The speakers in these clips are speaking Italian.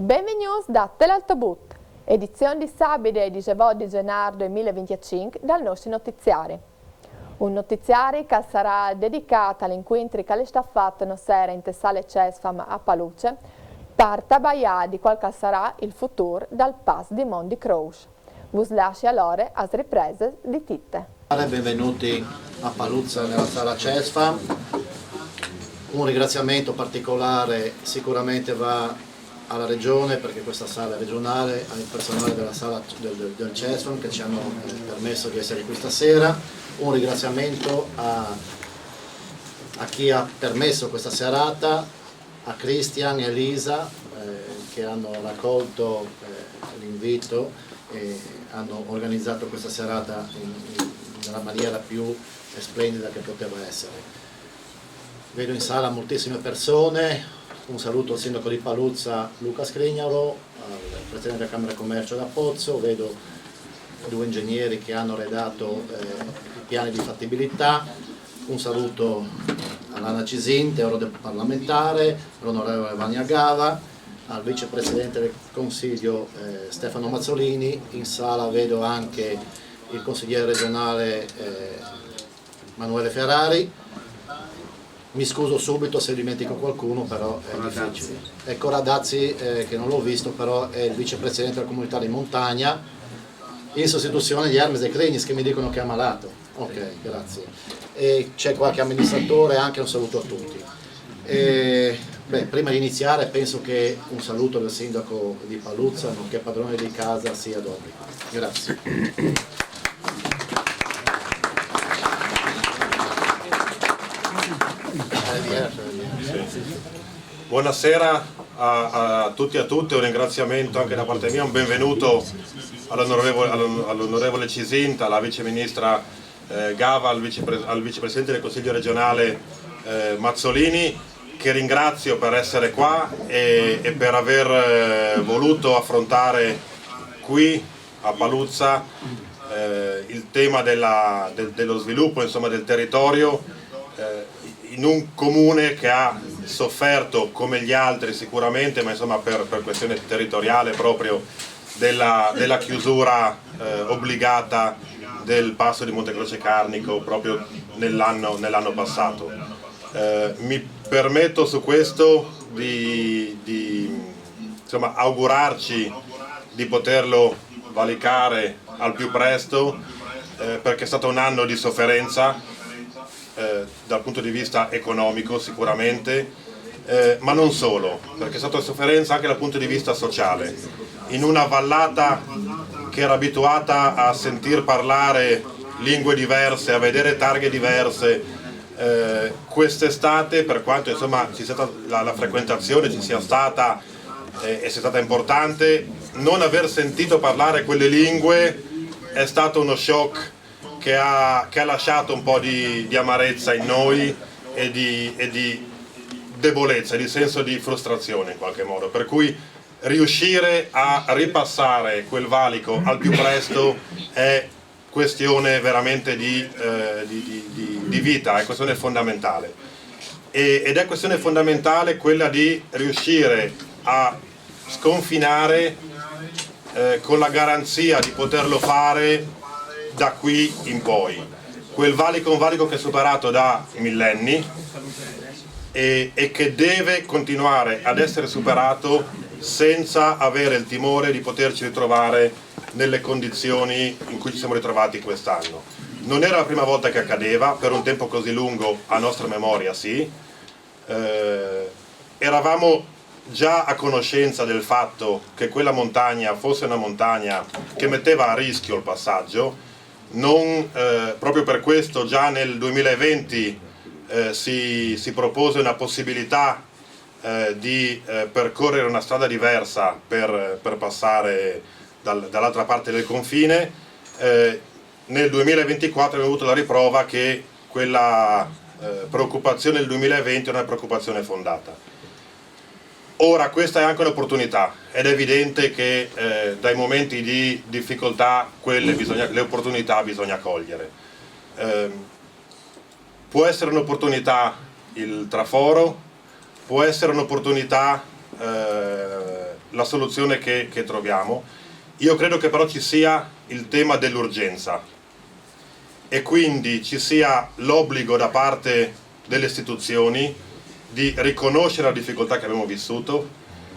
Benvenuti da Telaltabut, edizione di sabato e 19 di gennaio 2025 dal nostro notiziario. Un notiziario che sarà dedicato all'incontro che sta fatto una sera in Tessale Cesfam a Paluce per tabagliare di qual che sarà il futuro dal pass di Mondi Croce. Vi lascio allora alle riprese di Titte. Benvenuti a Paluzza nella sala Cesfam. Un ringraziamento particolare sicuramente va alla Regione, perché questa sala è regionale, al personale della sala del Cesfam che ci hanno permesso di essere qui stasera. Un ringraziamento a chi ha permesso questa serata, a Cristian e Elisa che hanno raccolto l'invito e hanno organizzato questa serata nella maniera più splendida che poteva essere. Vedo in sala moltissime persone. Un saluto al sindaco di Paluzza Luca Scrignolo, al presidente della Camera di Commercio da Pozzo. Vedo due ingegneri che hanno redatto i piani di fattibilità. Un saluto all'Anna Cisinte, europarlamentare, all'onorevole Vania Gava, al vicepresidente del Consiglio Stefano Mazzolini. In sala vedo anche il consigliere regionale Manuele Ferrari. Mi scuso subito se dimentico qualcuno, però è difficile. Ecco Radazzi, che non l'ho visto, però è il vicepresidente della comunità di montagna, in sostituzione di Hermes e Crignis, che mi dicono che è ammalato. Ok, grazie. E c'è qualche amministratore, anche un saluto a tutti. Prima di iniziare penso che un saluto del sindaco di Paluzza, nonché padrone di casa, sia d'obbligo. Grazie. Buonasera a tutti e a tutte, un ringraziamento anche da parte mia, un benvenuto all'onorevole Cisinta, alla viceministra Gava, al vicepresidente del Consiglio regionale Mazzolini, che ringrazio per essere qua e per aver voluto affrontare qui a Paluzza il tema dello sviluppo, insomma, del territorio, in un comune che ha sofferto come gli altri sicuramente, ma insomma per questione territoriale proprio della chiusura obbligata del passo di Montecroce Carnico proprio nell'anno passato. Mi permetto su questo di insomma, augurarci di poterlo valicare al più presto, perché è stato un anno di sofferenza dal punto di vista economico sicuramente, ma non solo, perché è stata sofferenza anche dal punto di vista sociale. In una vallata che era abituata a sentir parlare lingue diverse, a vedere targhe diverse, quest'estate, per quanto insomma la frequentazione ci sia stata e sia stata importante, non aver sentito parlare quelle lingue è stato uno shock che ha lasciato un po' di amarezza in noi e di debolezza, di senso di frustrazione in qualche modo, per cui riuscire a ripassare quel valico al più presto è questione veramente di vita, è questione fondamentale, ed è questione fondamentale quella di riuscire a sconfinare con la garanzia di poterlo fare da qui in poi. Quel valico è un valico che è superato da millenni e che deve continuare ad essere superato senza avere il timore di poterci ritrovare nelle condizioni in cui ci siamo ritrovati quest'anno. Non era la prima volta che accadeva, per un tempo così lungo a nostra memoria sì. Eravamo già a conoscenza del fatto che quella montagna fosse una montagna che metteva a rischio il passaggio. Proprio per questo già nel 2020 si propose una possibilità di percorrere una strada diversa per passare dall'altra parte del confine. Nel 2024 abbiamo avuto la riprova che quella preoccupazione del 2020 è una preoccupazione fondata. Ora questa è anche un'opportunità, ed è evidente che dai momenti di difficoltà le opportunità bisogna cogliere. Può essere un'opportunità il traforo, può essere un'opportunità la soluzione che troviamo. Io credo che però ci sia il tema dell'urgenza e quindi ci sia l'obbligo da parte delle istituzioni di riconoscere la difficoltà che abbiamo vissuto,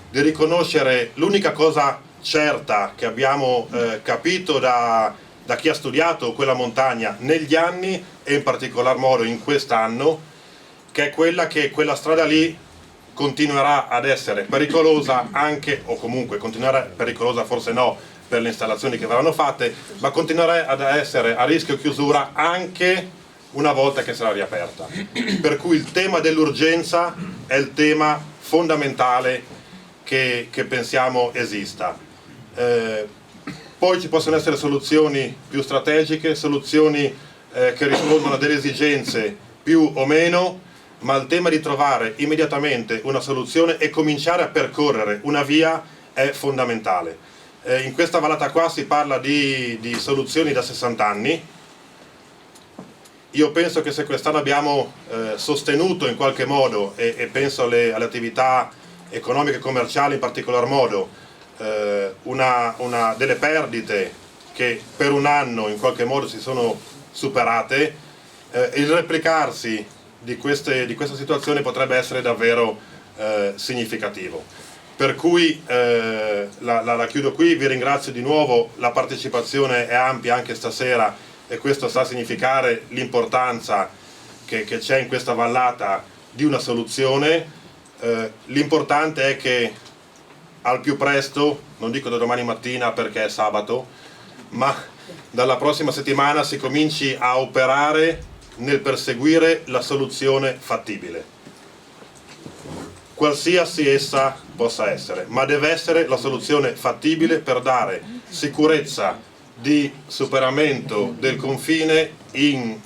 di riconoscere l'unica cosa certa che abbiamo capito da chi ha studiato quella montagna negli anni e in particolar modo in quest'anno, che è quella che quella strada lì continuerà ad essere pericolosa anche, o comunque continuerà pericolosa forse no per le installazioni che verranno fatte, ma continuerà ad essere a rischio chiusura anche una volta che sarà riaperta. Per cui il tema dell'urgenza è il tema fondamentale che pensiamo esista. Poi ci possono essere soluzioni più strategiche, soluzioni che rispondono a delle esigenze più o meno, ma il tema di trovare immediatamente una soluzione e cominciare a percorrere una via è fondamentale. In questa vallata qua si parla di soluzioni da 60 anni. Io penso che se quest'anno abbiamo sostenuto in qualche modo, e penso alle attività economiche e commerciali in particolar modo, delle perdite che per un anno in qualche modo si sono superate, il replicarsi di questa situazione potrebbe essere davvero significativo. Per cui la chiudo qui, vi ringrazio di nuovo, la partecipazione è ampia anche stasera e questo sta a significare l'importanza che c'è in questa vallata di una soluzione. L'importante è che al più presto, non dico da domani mattina perché è sabato, ma dalla prossima settimana si cominci a operare nel perseguire la soluzione fattibile, qualsiasi essa possa essere, ma deve essere la soluzione fattibile per dare sicurezza di superamento del confine in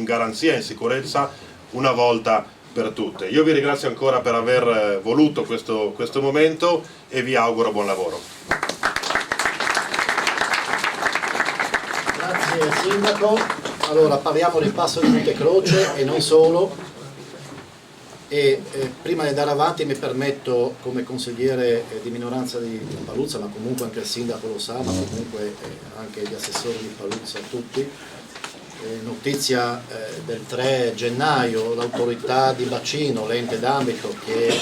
garanzia, in sicurezza una volta per tutte. Io vi ringrazio ancora per aver voluto questo momento e vi auguro buon lavoro. Grazie Sindaco. Allora parliamo del passo di Montecroce e non solo. E prima di andare avanti mi permetto, come consigliere di minoranza di Paluzza, ma comunque anche il sindaco lo sa, ma comunque anche gli assessori di Paluzza, tutti, notizia del 3 gennaio, l'autorità di bacino, l'ente d'ambito che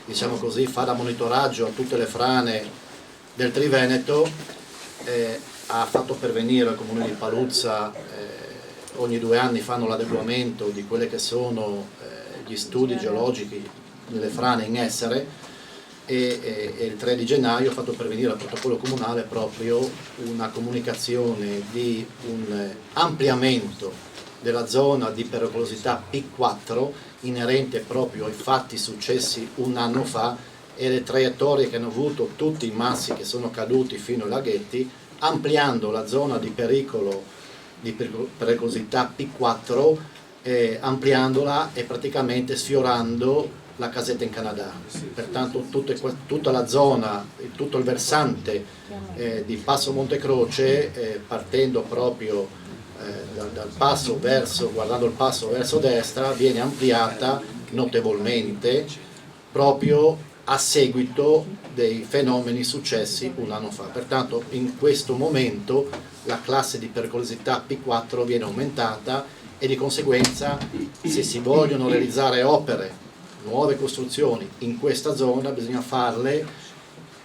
diciamo così fa da monitoraggio a tutte le frane del Triveneto, ha fatto pervenire al comune di Paluzza, ogni 2 anni fanno l'adeguamento di quelle che sono gli studi geologici delle frane in essere e il 3 di gennaio ha fatto pervenire al protocollo comunale proprio una comunicazione di un ampliamento della zona di pericolosità P4 inerente proprio ai fatti successi un anno fa e le traiettorie che hanno avuto tutti i massi che sono caduti fino ai laghetti, ampliando la zona di pericolo di pericolosità P4, ampliandola e praticamente sfiorando la casetta in Canada. Pertanto tutta la zona, tutto il versante di Passo Montecroce, partendo proprio dal passo guardando il passo verso destra, viene ampliata notevolmente proprio a seguito dei fenomeni successi un anno fa. Pertanto in questo momento la classe di pericolosità P4 viene aumentata e di conseguenza se si vogliono realizzare opere, nuove costruzioni in questa zona bisogna farle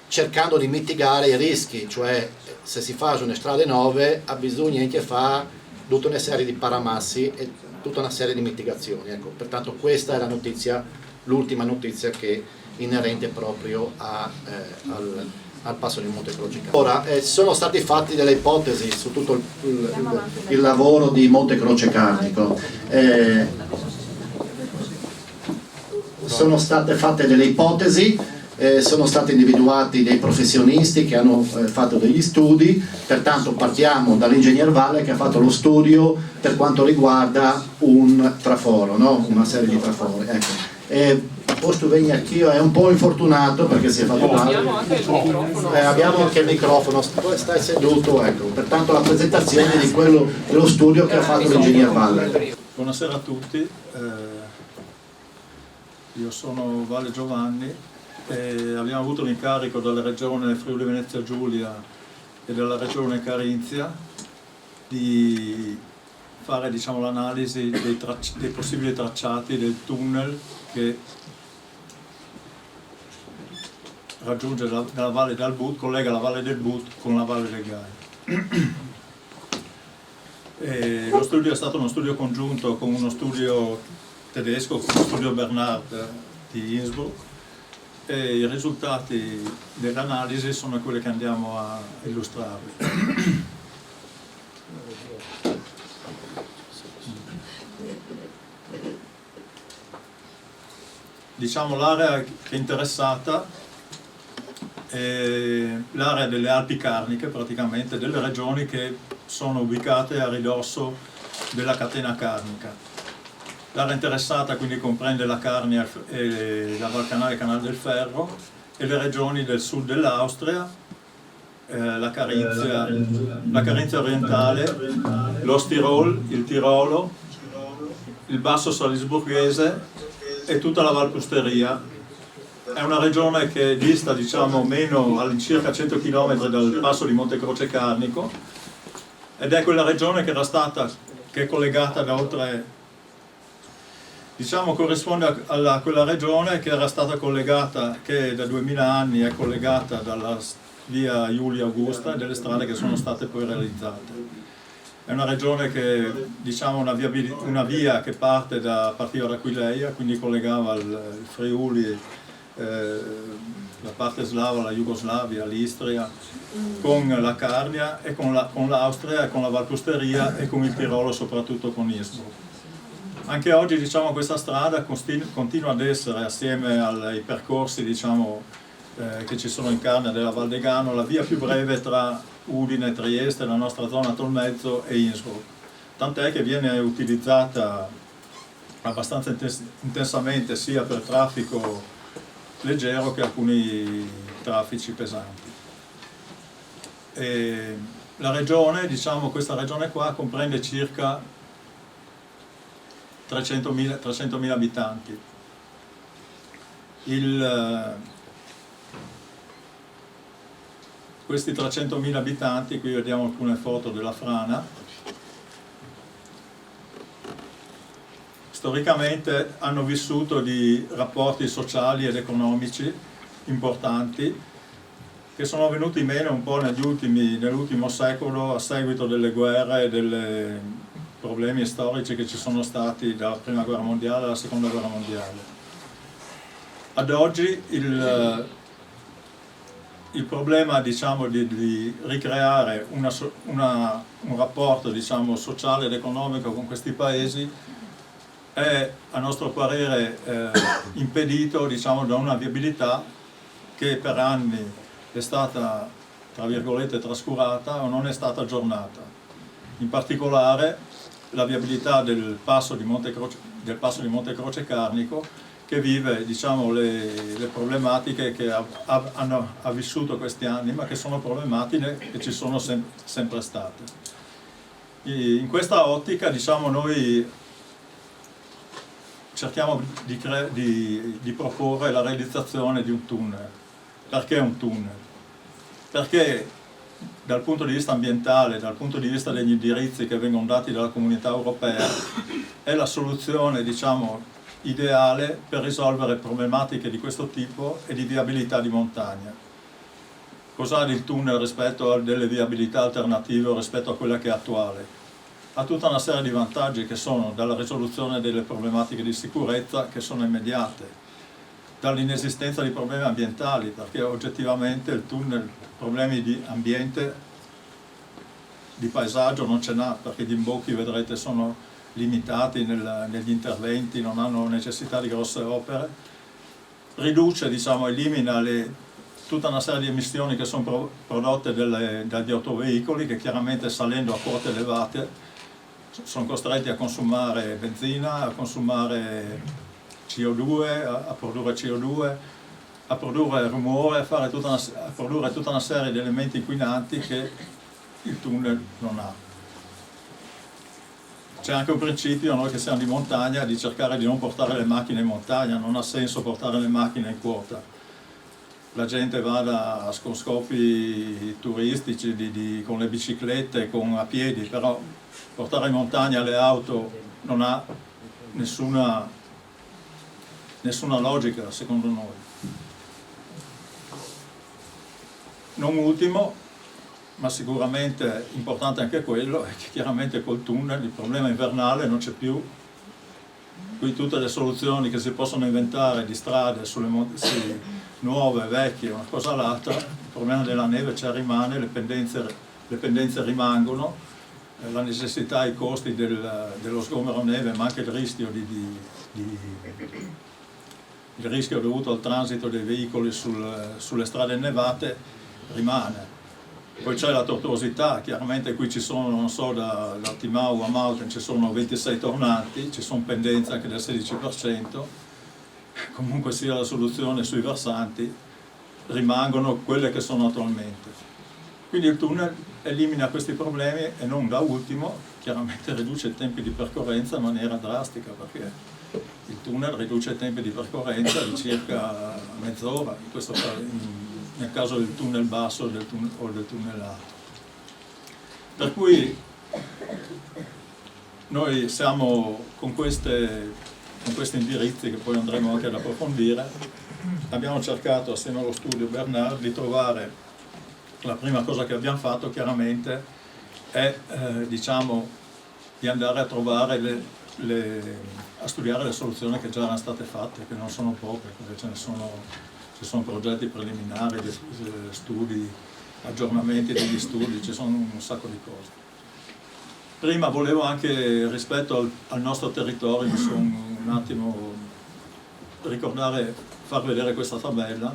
cercando di mitigare i rischi, cioè se si fa una strada nuove bisogna anche fare tutta una serie di paramassi e tutta una serie di mitigazioni. Ecco, pertanto questa è la notizia, l'ultima notizia che inerente proprio al passo di Montecroce. Ora, sono stati fatti delle ipotesi su tutto il lavoro di Montecroce Carnico. Sono state fatte delle ipotesi, sono stati individuati dei professionisti che hanno fatto degli studi, pertanto partiamo dall'ingegner Valle che ha fatto lo studio per quanto riguarda un traforo, no? Una serie di trafori. Ecco. Posto venire anch'io, è un po' infortunato perché si è fatto male. Abbiamo anche il microfono, stai seduto, ecco. Pertanto la presentazione di dello studio che ha fatto l'ingegner Valle. Buonasera a tutti. Io sono Vale Giovanni e abbiamo avuto l'incarico dalla regione Friuli Venezia Giulia e dalla regione Carinzia di fare, diciamo, l'analisi dei possibili tracciati del tunnel che raggiunge la Valle del But, collega la Valle del But con la Valle del Gaia. Lo studio è stato uno studio congiunto con uno studio tedesco, con lo studio Bernard di Innsbruck, e i risultati dell'analisi sono quelli che andiamo a illustrarvi. Diciamo l'area che è interessata è l'area delle Alpi Carniche, praticamente delle regioni che sono ubicate a ridosso della catena carnica. L'area interessata quindi comprende la Carnia e la Val Canale e Canale del Ferro e le regioni del sud dell'Austria, la Carinzia orientale, lo Tirol, il Tirolo, il Basso Salisburghese e tutta la Val Pusteria. È una regione che dista, diciamo, meno all'incirca 100 km dal passo di Monte Croce Carnico, ed è quella regione che è collegata da oltre, diciamo, corrisponde a quella regione che era stata collegata, che da 2000 anni è collegata dalla via Iulia Augusta e delle strade che sono state poi realizzate. È una regione che, diciamo, una via che partiva da Aquileia, quindi collegava il Friuli, la parte slava, la Jugoslavia, l'Istria, con la Carnia e con l'Austria e con la Val Pusteria e con il Tirolo, soprattutto con Innsbruck. Anche oggi, diciamo, questa strada continua ad essere, assieme ai percorsi, diciamo, che ci sono in Carnia della Val Degano, la via più breve tra Udine, Trieste, la nostra zona Tolmezzo e Innsbruck, tant'è che viene utilizzata abbastanza intensamente sia per traffico leggero che alcuni traffici pesanti. E la regione, diciamo, questa regione qua comprende circa 300.000 abitanti. Questi 300.000 abitanti, qui vediamo alcune foto della frana, storicamente hanno vissuto di rapporti sociali ed economici importanti che sono venuti meno un po' nell'ultimo secolo a seguito delle guerre e dei problemi storici che ci sono stati dalla Prima Guerra Mondiale alla Seconda Guerra Mondiale. Ad oggi il problema, diciamo, di ricreare un rapporto, diciamo, sociale ed economico con questi paesi è, a nostro parere, impedito, diciamo, da una viabilità che per anni è stata, tra virgolette, trascurata o non è stata aggiornata. In particolare la viabilità del passo di Monte Croce Carnico, che vive, diciamo, le problematiche che ha vissuto questi anni, ma che sono problematiche che ci sono sempre state. In questa ottica, diciamo, noi cerchiamo di proporre la realizzazione di un tunnel. Perché un tunnel? Perché dal punto di vista ambientale, dal punto di vista degli indirizzi che vengono dati dalla Comunità Europea, è la soluzione, diciamo, ideale per risolvere problematiche di questo tipo e di viabilità di montagna. Cos'ha il tunnel rispetto a delle viabilità alternative o rispetto a quella che è attuale? Ha tutta una serie di vantaggi che sono dalla risoluzione delle problematiche di sicurezza, che sono immediate, dall'inesistenza di problemi ambientali, perché oggettivamente il tunnel problemi di ambiente, di paesaggio non ce n'ha, perché gli imbocchi, vedrete, sono limitati negli interventi, non hanno necessità di grosse opere. Riduce, diciamo, elimina tutta una serie di emissioni che sono prodotte dagli autoveicoli, che chiaramente, salendo a quote elevate, sono costretti a consumare benzina, a consumare CO2, a produrre CO2, a produrre rumore, a produrre tutta una serie di elementi inquinanti che il tunnel non ha. c'è anche un principio, noi che siamo di montagna, di cercare di non portare le macchine in montagna, non ha senso portare le macchine in quota. La gente va con scopi turistici, con le biciclette, a piedi, però portare in montagna le auto non ha nessuna logica, secondo noi. Non ultimo, ma sicuramente importante anche quello, è che chiaramente col tunnel il problema invernale non c'è più. Qui tutte le soluzioni che si possono inventare di strade nuove, vecchie, una cosa l'altra, il problema della neve rimane, le pendenze rimangono, la necessità, i costi dello sgombero neve, ma anche il rischio dovuto al transito dei veicoli sulle strade innevate rimane. Poi c'è la tortuosità, chiaramente qui ci sono, non so, da Timau a Mauten ci sono 26 tornanti, ci sono pendenze anche del 16%, comunque sia la soluzione sui versanti, rimangono quelle che sono attualmente. Quindi il tunnel elimina questi problemi e non da ultimo, chiaramente riduce i tempi di percorrenza in maniera drastica, perché il tunnel riduce i tempi di percorrenza di circa mezz'ora, in questo caso, nel caso del tunnel basso o del tunnel alto. Per cui noi siamo con questi indirizzi che poi andremo anche ad approfondire, abbiamo cercato assieme allo studio Bernard di trovare, la prima cosa che abbiamo fatto chiaramente è diciamo di andare a trovare a studiare le soluzioni che già erano state fatte, che non sono poche, perché ci sono progetti preliminari, studi, aggiornamenti degli studi, ci sono un sacco di cose. Prima volevo anche, rispetto al nostro territorio, un attimo far vedere questa tabella,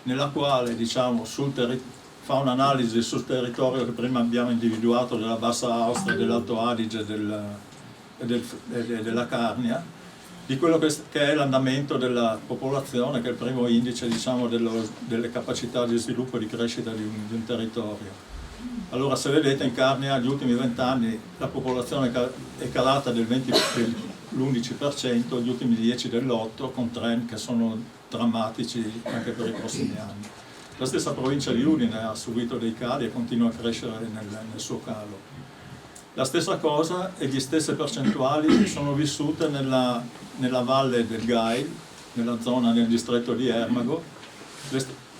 nella quale diciamo, fa un'analisi sul territorio che prima abbiamo individuato della Bassa Austria, dell'Alto Adige e della Carnia, di quello che è l'andamento della popolazione, che è il primo indice diciamo, delle capacità di sviluppo e di crescita di un territorio. Allora, se vedete, in Carnia negli ultimi 20 anni la popolazione è calata dell'11%, gli ultimi 10 dell'8%, con trend che sono drammatici anche per i prossimi anni. La stessa provincia di Udine ha subito dei cali e continua a crescere nel suo calo. La stessa cosa e le stesse percentuali sono vissute nella valle del Gail, nel distretto di Ermago,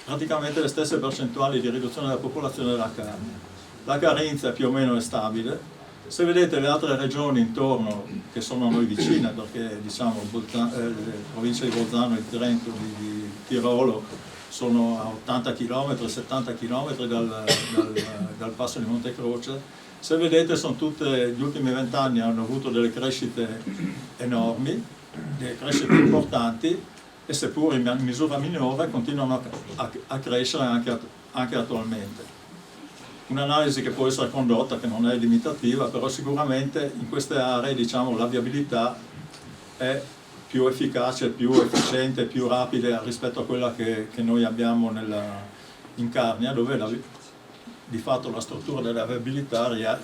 praticamente le stesse percentuali di riduzione della popolazione della Carnia. La Carinzia più o meno è stabile. Se vedete le altre regioni intorno, che sono a noi vicine, perché diciamo le province di Bolzano e Trento, di Tirolo, sono a 80 km, 70 km dal passo di Monte Croce. Se vedete, sono tutte, gli ultimi 20 anni hanno avuto delle crescite enormi, delle crescite importanti, e seppur in misura minore continuano a crescere anche attualmente. Un'analisi che può essere condotta, che non è limitativa, però sicuramente in queste aree diciamo, la viabilità è più efficace, più efficiente, più rapida rispetto a quella che noi abbiamo in Carnia, dove di fatto la struttura della viabilità è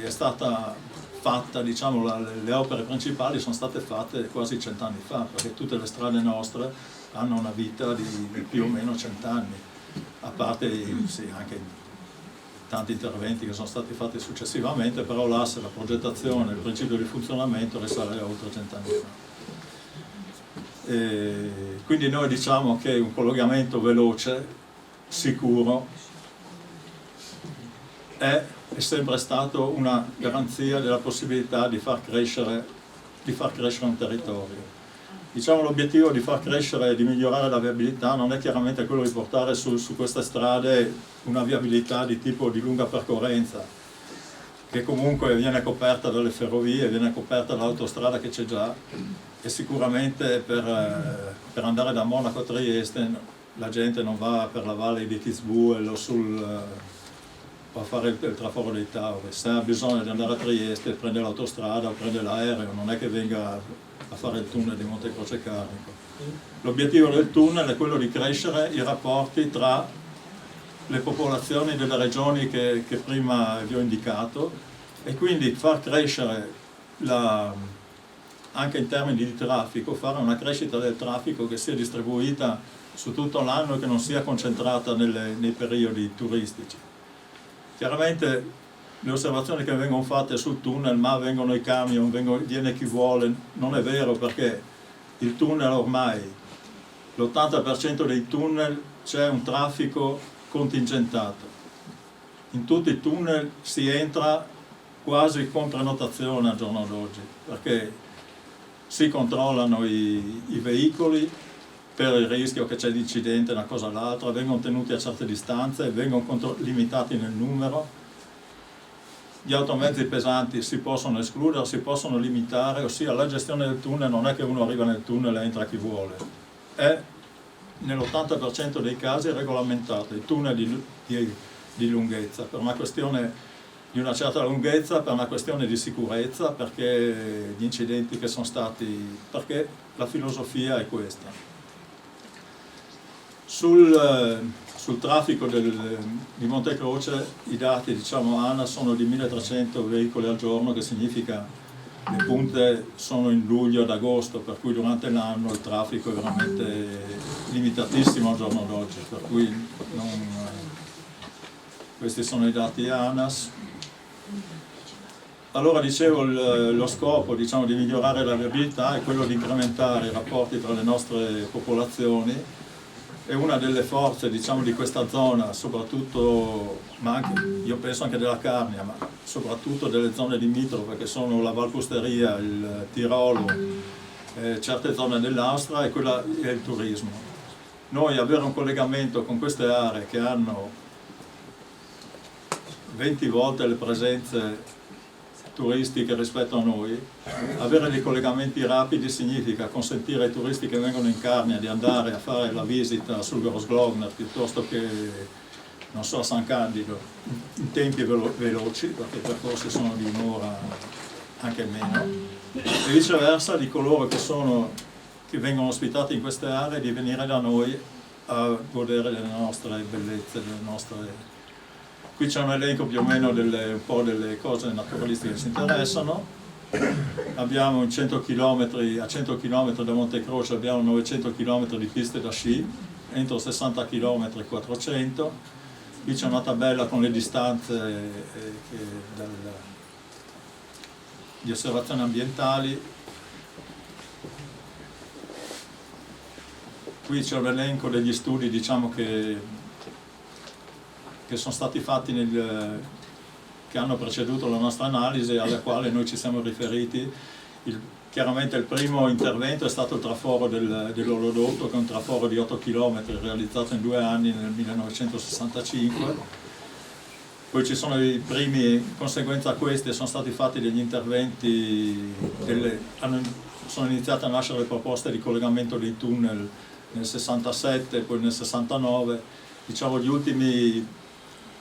stata fatta, diciamo, le opere principali sono state fatte quasi 100 anni fa, perché tutte le strade nostre hanno una vita di più o meno 100 anni, a parte anche tanti interventi che sono stati fatti successivamente, però l'asse, la progettazione, il principio di funzionamento risale a oltre 100 anni fa. Quindi noi diciamo che un collegamento veloce, sicuro, è sempre stato una garanzia della possibilità di far crescere un territorio. Diciamo l'obiettivo di far crescere e di migliorare la viabilità non è chiaramente quello di portare su queste strade una viabilità di tipo di lunga percorrenza, che comunque viene coperta dalle ferrovie, viene coperta dall'autostrada che c'è già, e sicuramente per andare da Monaco a Trieste la gente non va per la valle di Kitzbühel o a fare il traforo dei Tauri. Se ha bisogno di andare a Trieste prende l'autostrada o prende l'aereo, non è che venga a fare il tunnel di Monte Croce Carnico. L'obiettivo del tunnel è quello di crescere i rapporti tra le popolazioni delle regioni che prima vi ho indicato, e quindi far crescere anche in termini di traffico, fare una crescita del traffico che sia distribuita su tutto l'anno e che non sia concentrata nei periodi turistici. Chiaramente le osservazioni che vengono fatte sul tunnel, ma vengono i camion, viene chi vuole, non è vero, perché il tunnel ormai, l'80% dei tunnel c'è un traffico contingentato. In tutti i tunnel si entra quasi con prenotazione al giorno d'oggi, perché si controllano i veicoli per il rischio che c'è di incidente, una cosa o l'altra, vengono tenuti a certe distanze, vengono limitati nel numero. Gli automezzi pesanti si possono escludere, si possono limitare, ossia la gestione del tunnel non è che uno arriva nel tunnel e entra chi vuole, è nell'80% dei casi regolamentato, i tunnel di lunghezza, per una questione di una certa lunghezza, per una questione di sicurezza, perché gli incidenti che sono stati, perché la filosofia è questa. Sul traffico di Montecroce i dati, diciamo, ANAS sono di 1300 veicoli al giorno, che significa le punte sono in luglio ad agosto, per cui durante l'anno il traffico è veramente limitatissimo al giorno d'oggi, per cui questi sono i dati ANAS. Allora dicevo, lo scopo, diciamo, di migliorare la viabilità è quello di incrementare i rapporti tra le nostre popolazioni, e una delle forze, diciamo, di questa zona, soprattutto, ma anche, io penso anche della Carnia, ma soprattutto delle zone limitrofe che sono la Valpusteria, il Tirolo, certe zone dell'Austria, è il turismo. Noi avere un collegamento con queste aree che hanno 20 volte le presenze turistiche rispetto a noi, avere dei collegamenti rapidi significa consentire ai turisti che vengono in Carnia di andare a fare la visita sul Grossglogner piuttosto che, non so, a San Candido, in tempi veloci, perché i percorsi sono di un'ora, anche meno, e viceversa di coloro che vengono ospitati in queste aree di venire da noi a godere delle nostre bellezze, delle nostre... Qui c'è un elenco più o meno un po' delle cose naturalistiche che ci interessano. Abbiamo a 100 km da Montecroce abbiamo 900 km di piste da sci, entro 60 km 400. Qui c'è una tabella con le distanze di osservazioni ambientali. Qui c'è un elenco degli studi, diciamo, che sono stati fatti che hanno preceduto la nostra analisi, alla quale noi ci siamo riferiti. Chiaramente il primo intervento è stato il traforo dell'Olodotto, che è un traforo di 8 km realizzato in 2 anni nel 1965. Poi ci sono i primi, in conseguenza a questi sono stati fatti degli interventi, sono iniziate a nascere le proposte di collegamento dei tunnel nel 67, poi nel 69. Diciamo gli ultimi,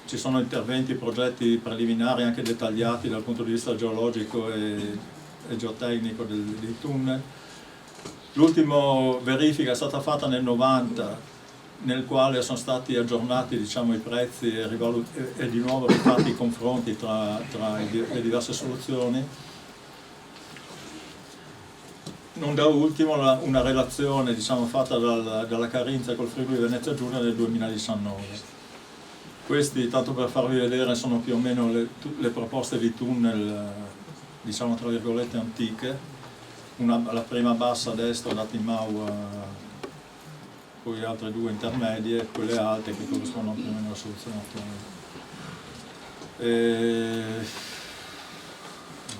ci sono interventi, progetti preliminari anche dettagliati dal punto di vista geologico e geotecnico dei tunnel. L'ultima verifica è stata fatta nel 90, nel quale sono stati aggiornati, diciamo, i prezzi e di nuovo rifatti i confronti tra le diverse soluzioni. Non da ultimo una relazione, diciamo, fatta dalla Carinzia col Friuli Venezia Giulia nel 2019. Questi, tanto per farvi vedere, sono più o meno le proposte di tunnel, diciamo tra virgolette, antiche. La prima bassa a destra da Timau, poi altre 2 intermedie, quelle alte che corrispondono più o meno alla soluzione attuale.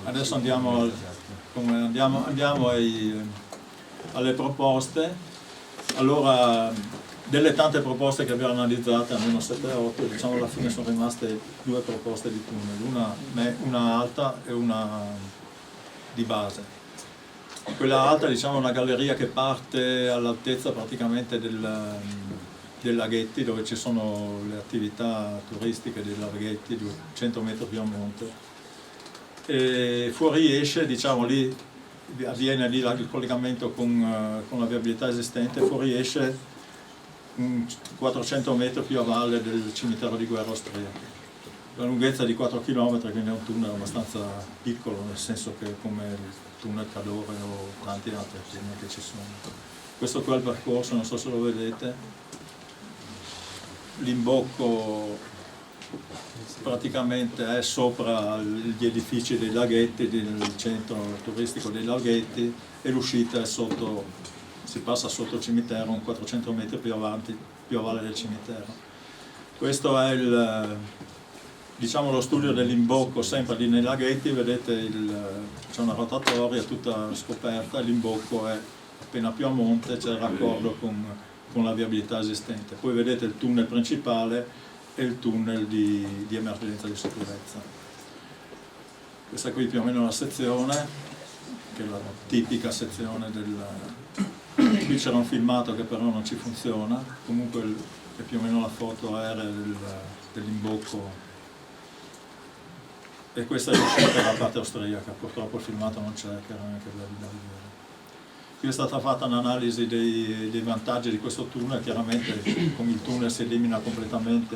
Adesso andiamo alle proposte. Allora, delle tante proposte che abbiamo analizzato, almeno 7-8, diciamo alla fine sono rimaste 2 proposte di tunnel, una alta e una di base. Quella alta, diciamo, è una galleria che parte all'altezza praticamente dei laghetti, dove ci sono le attività turistiche dei laghetti, 100 metri più a monte. E fuoriesce, diciamo, lì avviene il collegamento con la viabilità esistente, fuoriesce 400 metri più a valle del cimitero di guerra austriaco. La lunghezza di 4 km, quindi è un tunnel abbastanza piccolo, nel senso che come il tunnel Cadore o tanti altri tunnel che ci sono. Questo qua è il percorso, non so se lo vedete, l'imbocco praticamente è sopra gli edifici dei laghetti, del centro turistico dei laghetti, e l'uscita è sotto, si passa sotto il cimitero, un 400 metri più avanti, più a valle del cimitero. Questo è diciamo lo studio dell'imbocco, sempre lì nei laghetti, vedete c'è una rotatoria tutta scoperta, l'imbocco è appena più a monte, c'è il raccordo con la viabilità esistente. Poi vedete il tunnel principale e il tunnel di emergenza di sicurezza. Questa qui più o meno è la sezione, che è la tipica sezione qui c'era un filmato che però non ci funziona, comunque è più o meno la foto aerea dell'imbocco. E questa è l'uscita della parte austriaca, purtroppo il filmato non c'è, che era anche da vedere. Qui è stata fatta un'analisi dei vantaggi di questo tunnel, chiaramente con il tunnel si elimina completamente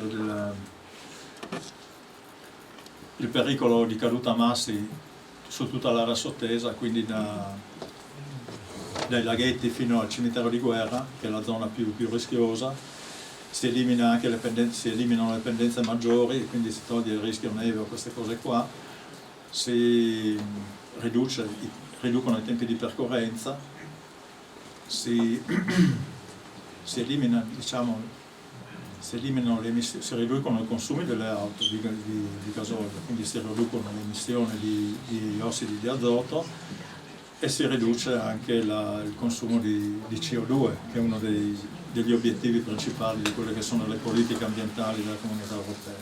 il pericolo di caduta massi su tutta l'area sottesa, quindi dai laghetti fino al cimitero di guerra, che è la zona più rischiosa. Si elimina anche si eliminano le pendenze maggiori, quindi si toglie il rischio neve o queste cose qua, si riducono i tempi di percorrenza, si riducono i consumi delle auto di gasolio, quindi si riducono le emissioni di ossidi di azoto e si riduce anche il consumo di CO2, che è uno degli obiettivi principali di quelle che sono le politiche ambientali della Comunità Europea.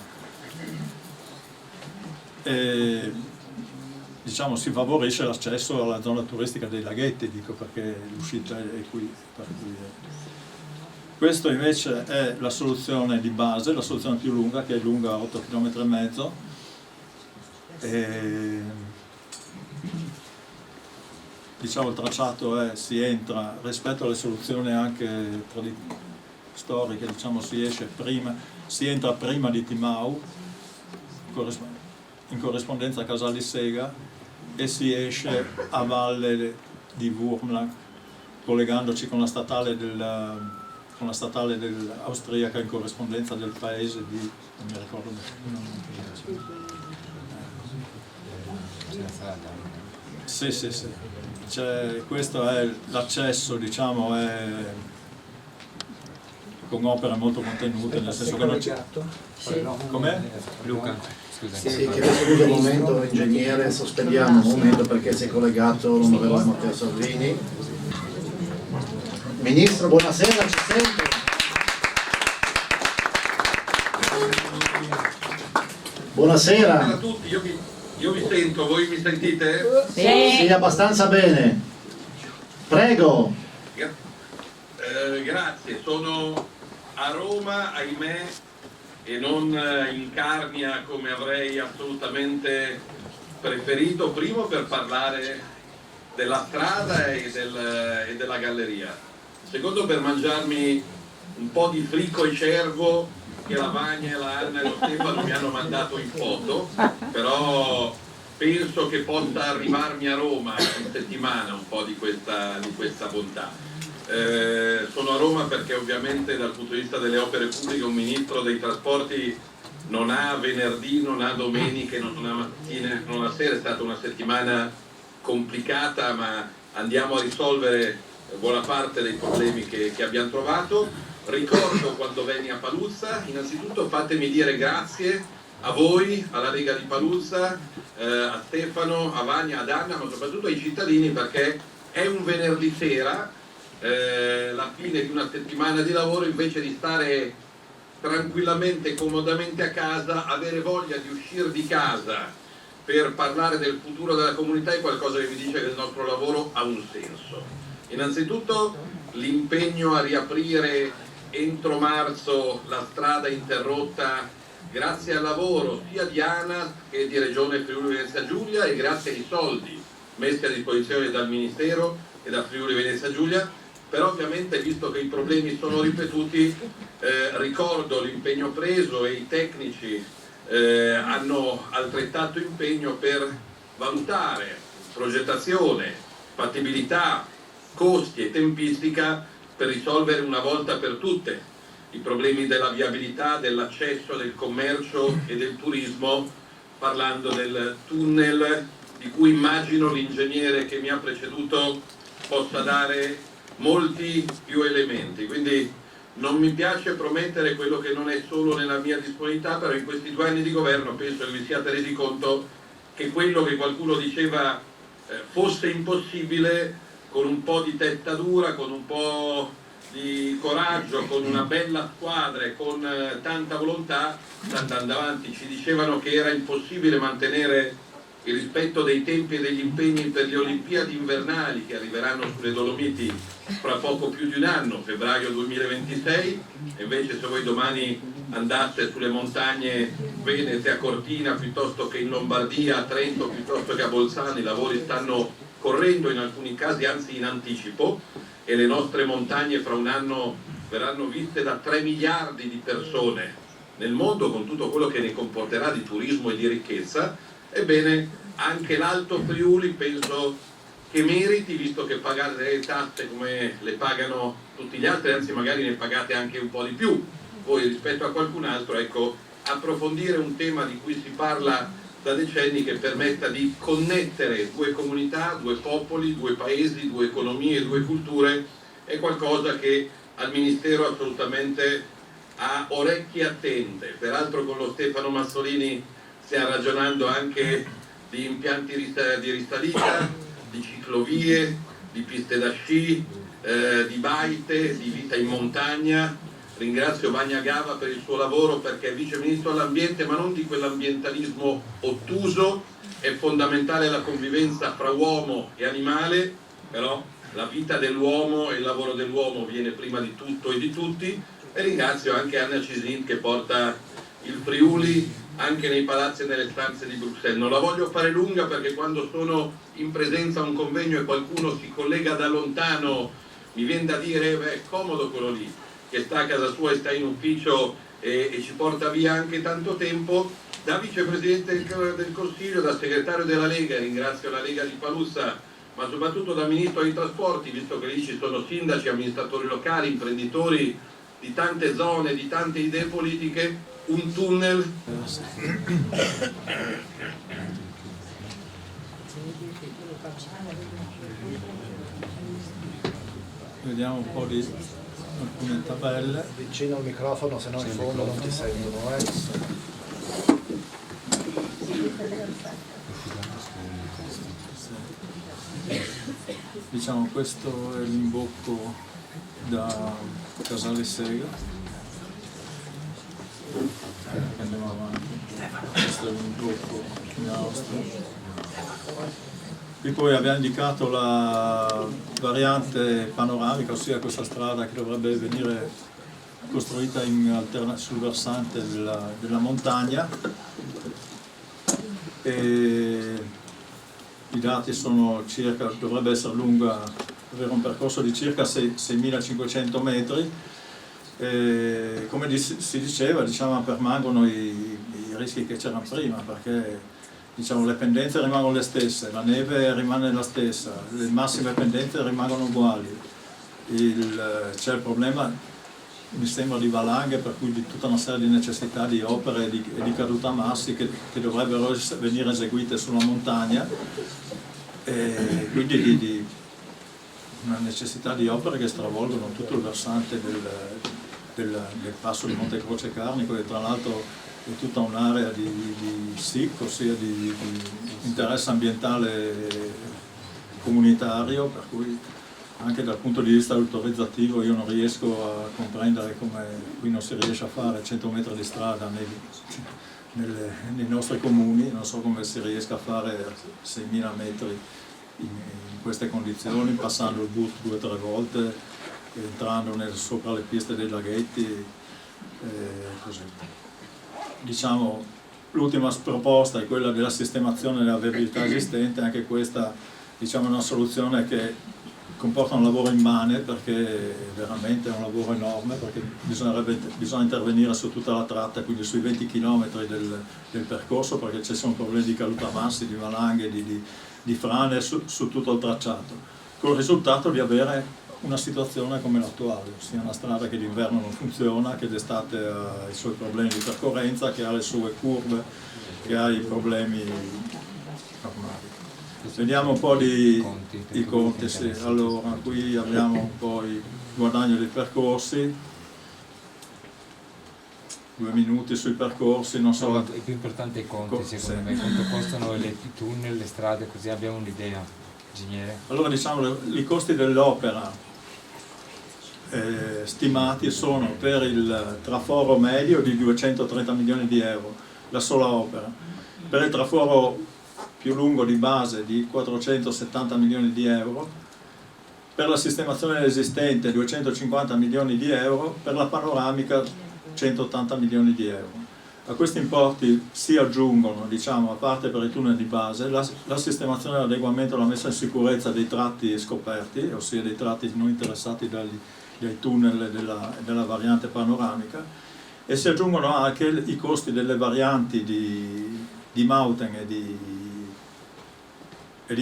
E, diciamo, si favorisce l'accesso alla zona turistica dei laghetti, dico, perché l'uscita è qui. Questo invece è la soluzione di base, la soluzione più lunga, che è lunga 8,5 km. Diciamo il tracciato si entra rispetto alle soluzioni anche storiche, diciamo si entra prima di Timau in corrispondenza a Casal di Sega e si esce a valle di Wurmla, collegandoci con la statale austriaca in corrispondenza del paese di, non mi ricordo sì. Questo è l'accesso, diciamo, è con opere molto contenute, nel senso che non c'è. Com'è? Luca, scusa. Sì, chiedo scusa un momento, ingegnere, sospendiamo un momento perché si è collegato l'onorevole Matteo Salvini. Ministro, buonasera, ci sente? Buonasera. Buonasera a tutti, io vi sento, voi mi sentite? Sì, abbastanza bene. Prego. Grazie, sono a Roma, ahimè, e non in Carnia come avrei assolutamente preferito, primo per parlare della strada e della galleria, secondo per mangiarmi un po' di frico e cervo che la Vania, la Anna e lo Stefano mi hanno mandato in foto, però penso che possa arrivarmi a Roma in settimana un po' di questa bontà. Sono a Roma perché ovviamente dal punto di vista delle opere pubbliche un ministro dei trasporti non ha venerdì, non ha domeniche, non ha mattine, non ha sera, è stata una settimana complicata, ma andiamo a risolvere buona parte dei problemi che abbiamo trovato. Ricordo quando venni a Paluzza, innanzitutto fatemi dire grazie a voi, alla Lega di Paluzza, a Stefano, a Vania, ad Anna, ma soprattutto ai cittadini, perché è un venerdì sera, la fine di una settimana di lavoro, invece di stare tranquillamente, comodamente a casa, avere voglia di uscire di casa per parlare del futuro della comunità è qualcosa che mi dice che il nostro lavoro ha un senso. Innanzitutto l'impegno a riaprire entro marzo la strada interrotta grazie al lavoro sia di ANAS che di Regione Friuli Venezia Giulia e grazie ai soldi messi a disposizione dal Ministero e da Friuli Venezia Giulia, però ovviamente visto che i problemi sono ripetuti ricordo l'impegno preso e i tecnici hanno altrettanto impegno per valutare progettazione, fattibilità, costi e tempistica per risolvere una volta per tutte i problemi della viabilità, dell'accesso, del commercio e del turismo, parlando del tunnel di cui immagino l'ingegnere che mi ha preceduto possa dare molti più elementi. Quindi non mi piace promettere quello che non è solo nella mia disponibilità, però in questi 2 anni di governo penso che vi siate resi conto che quello che qualcuno diceva fosse impossibile, con un po' di testa dura, con un po' di coraggio, con una bella squadra e con tanta volontà, sta andando avanti. Ci dicevano che era impossibile mantenere il rispetto dei tempi e degli impegni per le Olimpiadi invernali che arriveranno sulle Dolomiti fra poco più di un anno, febbraio 2026, e invece se voi domani andaste sulle montagne venete a Cortina piuttosto che in Lombardia, a Trento piuttosto che a Bolzano, i lavori stanno correndo in alcuni casi anzi in anticipo, e le nostre montagne fra un anno verranno viste da 3 miliardi di persone nel mondo, con tutto quello che ne comporterà di turismo e di ricchezza. Ebbene, anche l'Alto Friuli penso che meriti, visto che pagate le tasse come le pagano tutti gli altri, anzi magari ne pagate anche un po' di più voi rispetto a qualcun altro, ecco, approfondire un tema di cui si parla da decenni, che permetta di connettere 2 comunità, 2 popoli, 2 paesi, 2 economie, 2 culture, è qualcosa che al Ministero assolutamente ha orecchie attente. Peraltro con lo Stefano Mazzolini stiamo ragionando anche di impianti di risalita, di ciclovie, di piste da sci, di baite, di vita in montagna. Ringrazio Bagnagava per il suo lavoro, perché è vice ministro all'ambiente, ma non di quell'ambientalismo ottuso. È fondamentale la convivenza fra uomo e animale, però la vita dell'uomo e il lavoro dell'uomo viene prima di tutto e di tutti. E ringrazio anche Anna Cisin che porta il Friuli anche nei palazzi e nelle stanze di Bruxelles. Non la voglio fare lunga, perché quando sono in presenza a un convegno e qualcuno si collega da lontano mi viene da dire è comodo quello lì che sta a casa sua e sta in ufficio e ci porta via anche tanto tempo. Da vicepresidente del Consiglio, da segretario della Lega, ringrazio la Lega di Palussa, ma soprattutto da ministro dei trasporti, visto che lì ci sono sindaci, amministratori locali, imprenditori di tante zone, di tante idee politiche, un tunnel. Vediamo un po' di alcune tabelle. Vicino al microfono, se no in fondo non ti sentono. Diciamo questo è l'imbocco da Casale Sega. Andiamo avanti. Questo è l'imbocco in Austria. Qui poi abbiamo indicato la variante panoramica, ossia questa strada che dovrebbe venire costruita sul versante della montagna. E i dati sono circa, dovrebbe essere lunga, avere un percorso di circa 6.500 metri. E come si diceva, diciamo, permangono i rischi che c'erano prima, perché diciamo, le pendenze rimangono le stesse, la neve rimane la stessa, le massime pendenze rimangono uguali. C'è il problema, mi sembra, di valanghe, per cui di tutta una serie di necessità di opere e di caduta massi che dovrebbero venire eseguite sulla montagna, e quindi di una necessità di opere che stravolgono tutto il versante del passo di Monte Croce Carnico, e tra l'altro è tutta un'area di SIC, ossia di interesse ambientale comunitario, per cui anche dal punto di vista autorizzativo io non riesco a comprendere come qui non si riesce a fare 100 metri di strada nei nostri comuni, non so come si riesca a fare 6.000 metri in queste condizioni, passando il BUT 2 o 3 volte, entrando sopra le piste dei laghetti, così. Diciamo, l'ultima proposta è quella della sistemazione della viabilità esistente, anche questa, diciamo, è una soluzione che comporta un lavoro immane, perché veramente è un lavoro enorme, perché bisogna intervenire su tutta la tratta, quindi sui 20 km del percorso, perché ci sono problemi di calutamassi, di valanghe, di frane su tutto il tracciato, con il risultato di avere una situazione come l'attuale, ossia una strada che d'inverno non funziona, che d'estate ha i suoi problemi di percorrenza, che ha le sue curve, che ha i problemi normali. Vediamo un po' i conti, sì. Allora, qui abbiamo un po' il guadagno dei percorsi, 2 minuti sui percorsi, non so. È più importante i conti, secondo me, quanto costano i tunnel, le strade, così abbiamo un'idea, ingegnere. Allora, diciamo, i costi dell'opera stimati sono per il traforo medio di 230 milioni di euro, la sola opera, per il traforo più lungo di base di 470 milioni di euro, per la sistemazione esistente 250 milioni di euro, per la panoramica 180 milioni di euro. A questi importi si aggiungono, diciamo, a parte per i tunnel di base, la sistemazione e l'adeguamento e la messa in sicurezza dei tratti scoperti, ossia dei tratti non interessati dai tunnel della variante panoramica, e si aggiungono anche i costi delle varianti di Mauten e di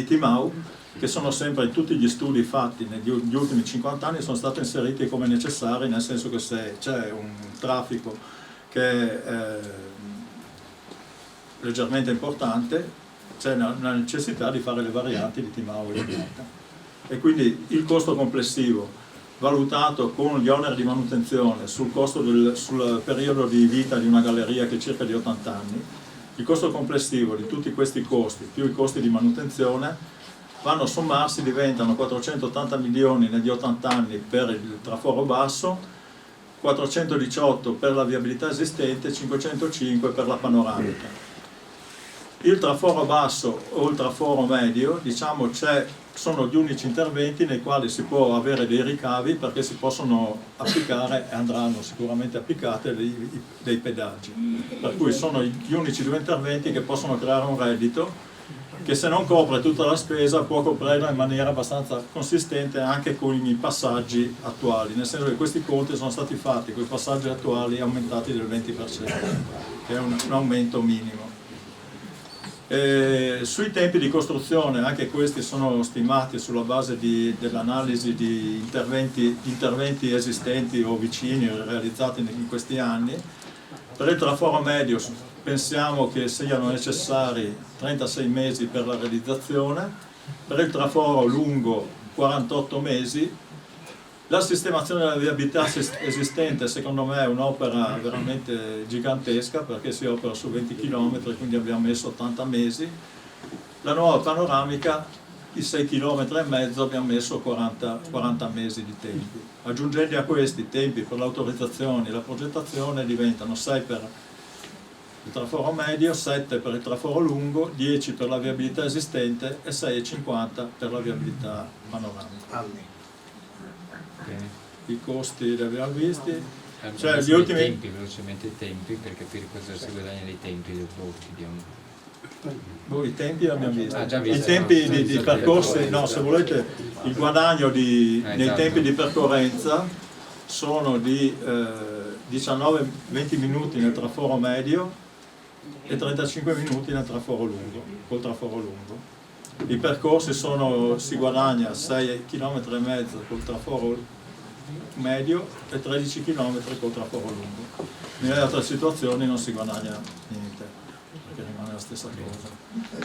Timau, che sono sempre in tutti gli studi fatti negli ultimi 50 anni, sono stati inseriti come necessari, nel senso che se c'è un traffico che è leggermente importante, c'è una necessità di fare le varianti di Timau e di Mauten. E quindi il costo complessivo, valutato con gli oneri di manutenzione sul periodo di vita di una galleria che è circa di 80 anni, il costo complessivo di tutti questi costi più i costi di manutenzione vanno a sommarsi, diventano 480 milioni negli 80 anni per il traforo basso, 418 per la viabilità esistente, 505 per la panoramica. Il traforo basso o il traforo medio, diciamo, sono gli unici interventi nei quali si può avere dei ricavi, perché si possono applicare e andranno sicuramente applicate dei pedaggi. Per cui sono gli unici 2 interventi che possono creare un reddito che, se non copre tutta la spesa, può coprirla in maniera abbastanza consistente anche con i passaggi attuali, nel senso che questi conti sono stati fatti con i passaggi attuali aumentati del 20%, che è un aumento minimo. Sui tempi di costruzione, anche questi sono stimati sulla base dell'analisi di interventi esistenti o vicini realizzati in questi anni. Per il traforo medio pensiamo che siano necessari 36 mesi per la realizzazione, per il traforo lungo 48 mesi. La sistemazione della viabilità esistente, secondo me, è un'opera veramente gigantesca, perché si opera su 20 km, quindi abbiamo messo 80 mesi. La nuova panoramica, i 6 km e mezzo, abbiamo messo 40 mesi di tempi. Aggiungendo a questi tempi per l'autorizzazione e la progettazione, diventano 6 per il traforo medio, 7 per il traforo lungo, 10 per la viabilità esistente e 6,50 per la viabilità panoramica. I costi li abbiamo visti, cioè gli ultimi tempi, velocemente i tempi, per capire cosa si guadagna nei tempi del i tempi li abbiamo visti. Già visto, I tempi di percorsi, no, se volete, il guadagno nei tempi di percorrenza sono di 19-20 minuti nel traforo medio e 35 minuti nel traforo lungo, col traforo lungo. I percorsi si guadagna 6,5 km col traforo medio e 13 km col traforo lungo. Nelle altre situazioni non si guadagna niente, perché rimane la stessa cosa.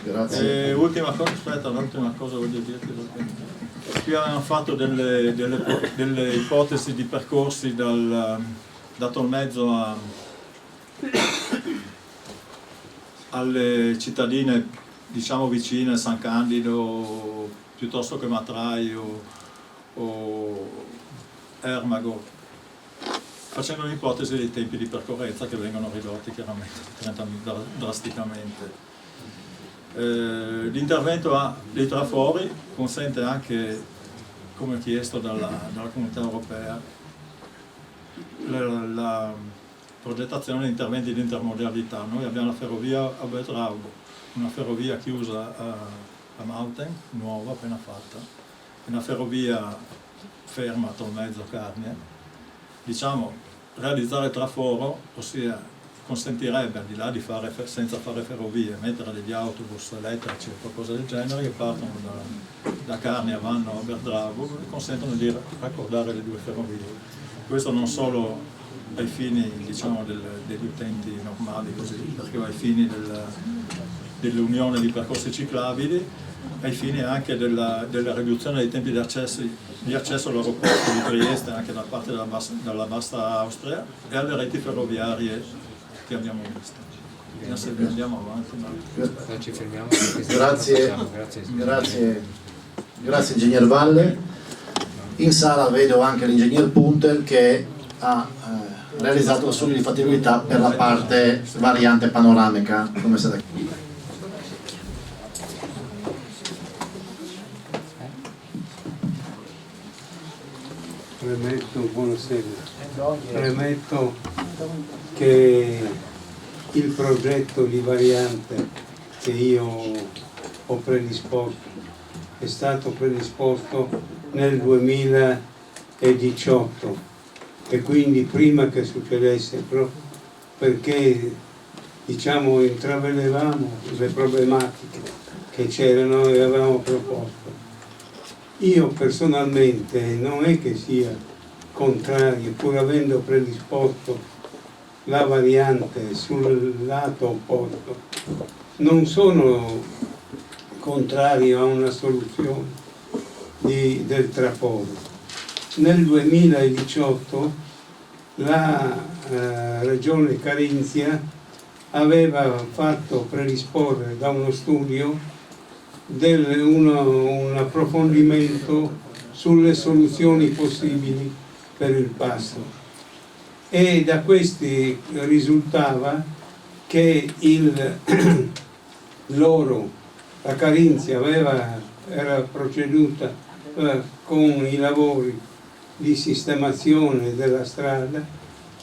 Grazie. E l'ultima cosa voglio dirti, qui abbiamo fatto delle ipotesi di percorsi da Tolmezzo alle cittadine, diciamo, vicine, San Candido piuttosto che Matrai o Ermago, facendo un'ipotesi dei tempi di percorrenza che vengono ridotti chiaramente drasticamente. L'intervento dei trafori consente anche, come chiesto dalla Comunità Europea, la progettazione di interventi di intermodalità. Noi abbiamo la ferrovia a Betraugo, una ferrovia chiusa a Mauten, nuova, appena fatta, una ferrovia ferma Tolmezzo-Carnia, diciamo, realizzare il traforo, ossia consentirebbe, al di là di fare senza fare ferrovie, mettere degli autobus elettrici o qualcosa del genere che partono da Carnia, vanno a Verdravo e consentono di raccordare le due ferrovie. Questo non solo ai fini, diciamo, degli utenti normali, così, perché ai fini dell'unione di percorsi ciclabili, ai fini anche della riduzione dei tempi di accesso all'aeroporto di Trieste anche da parte della Bassa Austria e alle reti ferroviarie che abbiamo visto. Adesso andiamo avanti. Ci fermiamo. Grazie ingegner Valle. In sala vedo anche l'ingegner Puntel che ha realizzato lo studio di fattibilità per la parte variante panoramica, come è stata. Premetto che il progetto di variante che io ho predisposto è stato predisposto nel 2018 e quindi prima che succedesse, perché diciamo intravedevamo le problematiche che c'erano e avevamo proposto. Io personalmente non è che sia contrario, pur avendo predisposto la variante sul lato opposto, non sono contrario a una soluzione del traforo. Nel 2018 la Regione Carinzia aveva fatto predisporre da uno studio un approfondimento sulle soluzioni possibili per il passo e da questi risultava che la Carinzia era proceduta con i lavori di sistemazione della strada,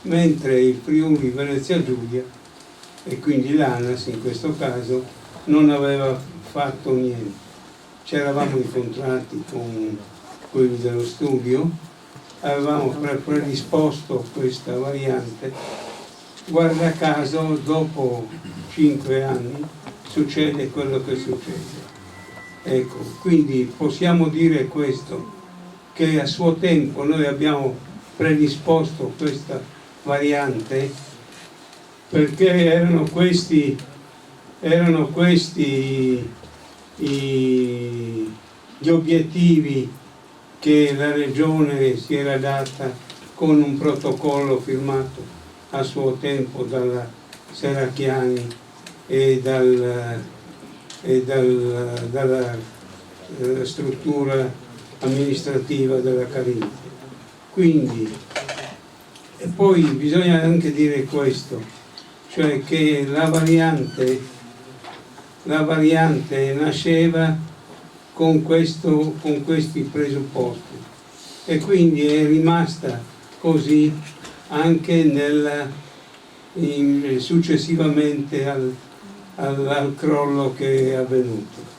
mentre il Friuli Venezia Giulia e quindi l'ANAS in questo caso non aveva fatto niente. Ci eravamo incontrati con quelli dello studio, avevamo predisposto questa variante, guarda caso dopo 5 anni succede quello che succede. Ecco, quindi possiamo dire questo, che a suo tempo noi abbiamo predisposto questa variante perché erano questi gli obiettivi che la Regione si era data con un protocollo firmato a suo tempo dalla Serracchiani e dalla struttura amministrativa della Carinzia. Quindi, e poi bisogna anche dire questo, cioè che la variante nasceva con questi presupposti e quindi è rimasta così anche successivamente al crollo che è avvenuto.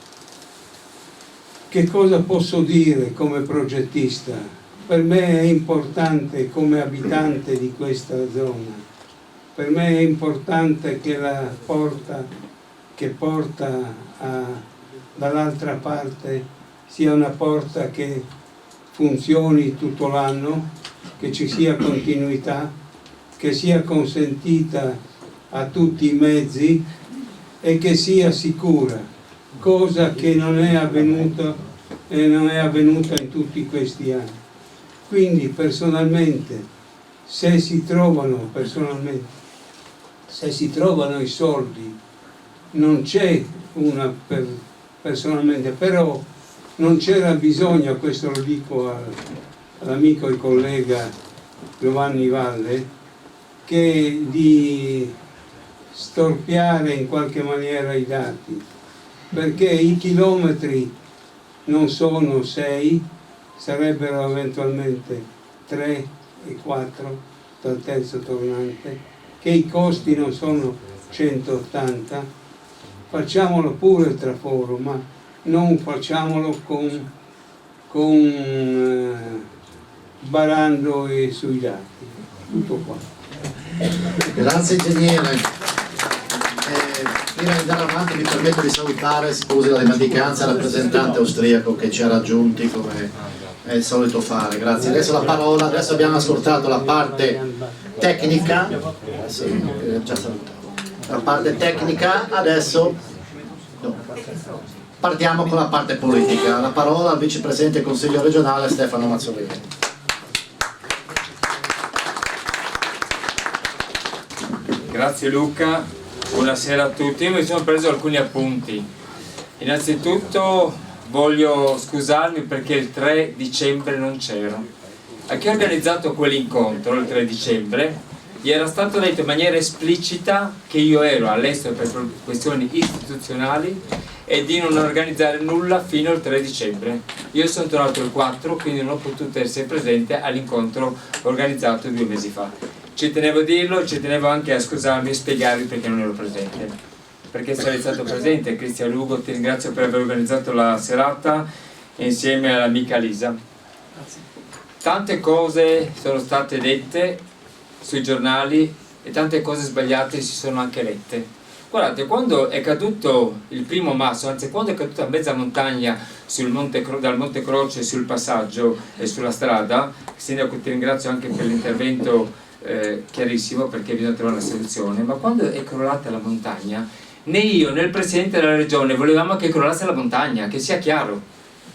Che cosa posso dire come progettista? Per me è importante come abitante di questa zona, per me è importante che la porta che porta dall'altra parte sia una porta che funzioni tutto l'anno, che ci sia continuità, che sia consentita a tutti i mezzi e che sia sicura, cosa che non è avvenuta in tutti questi anni. Quindi personalmente, se si trovano i soldi, non c'è personalmente, però non c'era bisogno, questo lo dico all'amico e collega Giovanni Valle, che di storpiare in qualche maniera i dati, perché i chilometri non sono 6, sarebbero eventualmente 3 e 4 dal terzo tornante, che i costi non sono 180, facciamolo pure il traforo, ma non facciamolo con barando sui dati. Tutto qua. Grazie ingegnere. Prima di andare avanti mi permetto di salutare, scusi la dimenticanza, il rappresentante austriaco che ci ha raggiunti come è il solito fare. Grazie. Adesso la parola, adesso abbiamo ascoltato la parte tecnica, già salutato. La parte tecnica, adesso partiamo con la parte politica. La parola al vicepresidente del Consiglio regionale Stefano Mazzolini. Grazie Luca, buonasera a tutti. Io mi sono preso alcuni appunti. Innanzitutto voglio scusarmi perché il 3 dicembre non c'ero. A chi ha organizzato quell'incontro il 3 dicembre gli era stato detto in maniera esplicita che io ero all'estero per questioni istituzionali e di non organizzare nulla fino al 3 dicembre. Io sono tornato il 4, quindi non ho potuto essere presente all'incontro organizzato 2 mesi fa. Ci tenevo a dirlo, ci tenevo anche a scusarmi e spiegarvi perché non ero presente. Perché sarei stato presente, Cristian Lugo, ti ringrazio per aver organizzato la serata insieme all'amica Lisa. Tante cose sono state dette sui giornali e tante cose sbagliate si sono anche lette. Guardate, quando è caduto il primo masso, anzi quando è caduta mezza montagna dal Monte Croce sul passaggio e sulla strada, Sindaco ti ringrazio anche per l'intervento chiarissimo perché bisogna trovare una soluzione, ma quando è crollata la montagna né io né il Presidente della Regione volevamo che crollasse la montagna, che sia chiaro,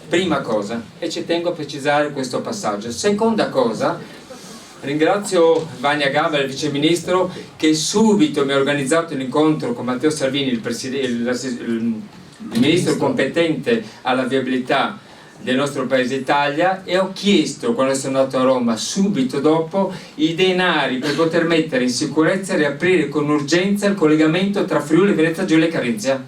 prima cosa, e ci tengo a precisare questo passaggio. Seconda cosa, ringrazio Vania Gavel, il Vice Ministro, che subito mi ha organizzato un incontro con Matteo Salvini, il Ministro competente alla viabilità del nostro Paese Italia, e ho chiesto, quando sono andato a Roma subito dopo, i denari per poter mettere in sicurezza e riaprire con urgenza il collegamento tra Friuli, Venezia Giulia e Carinzia.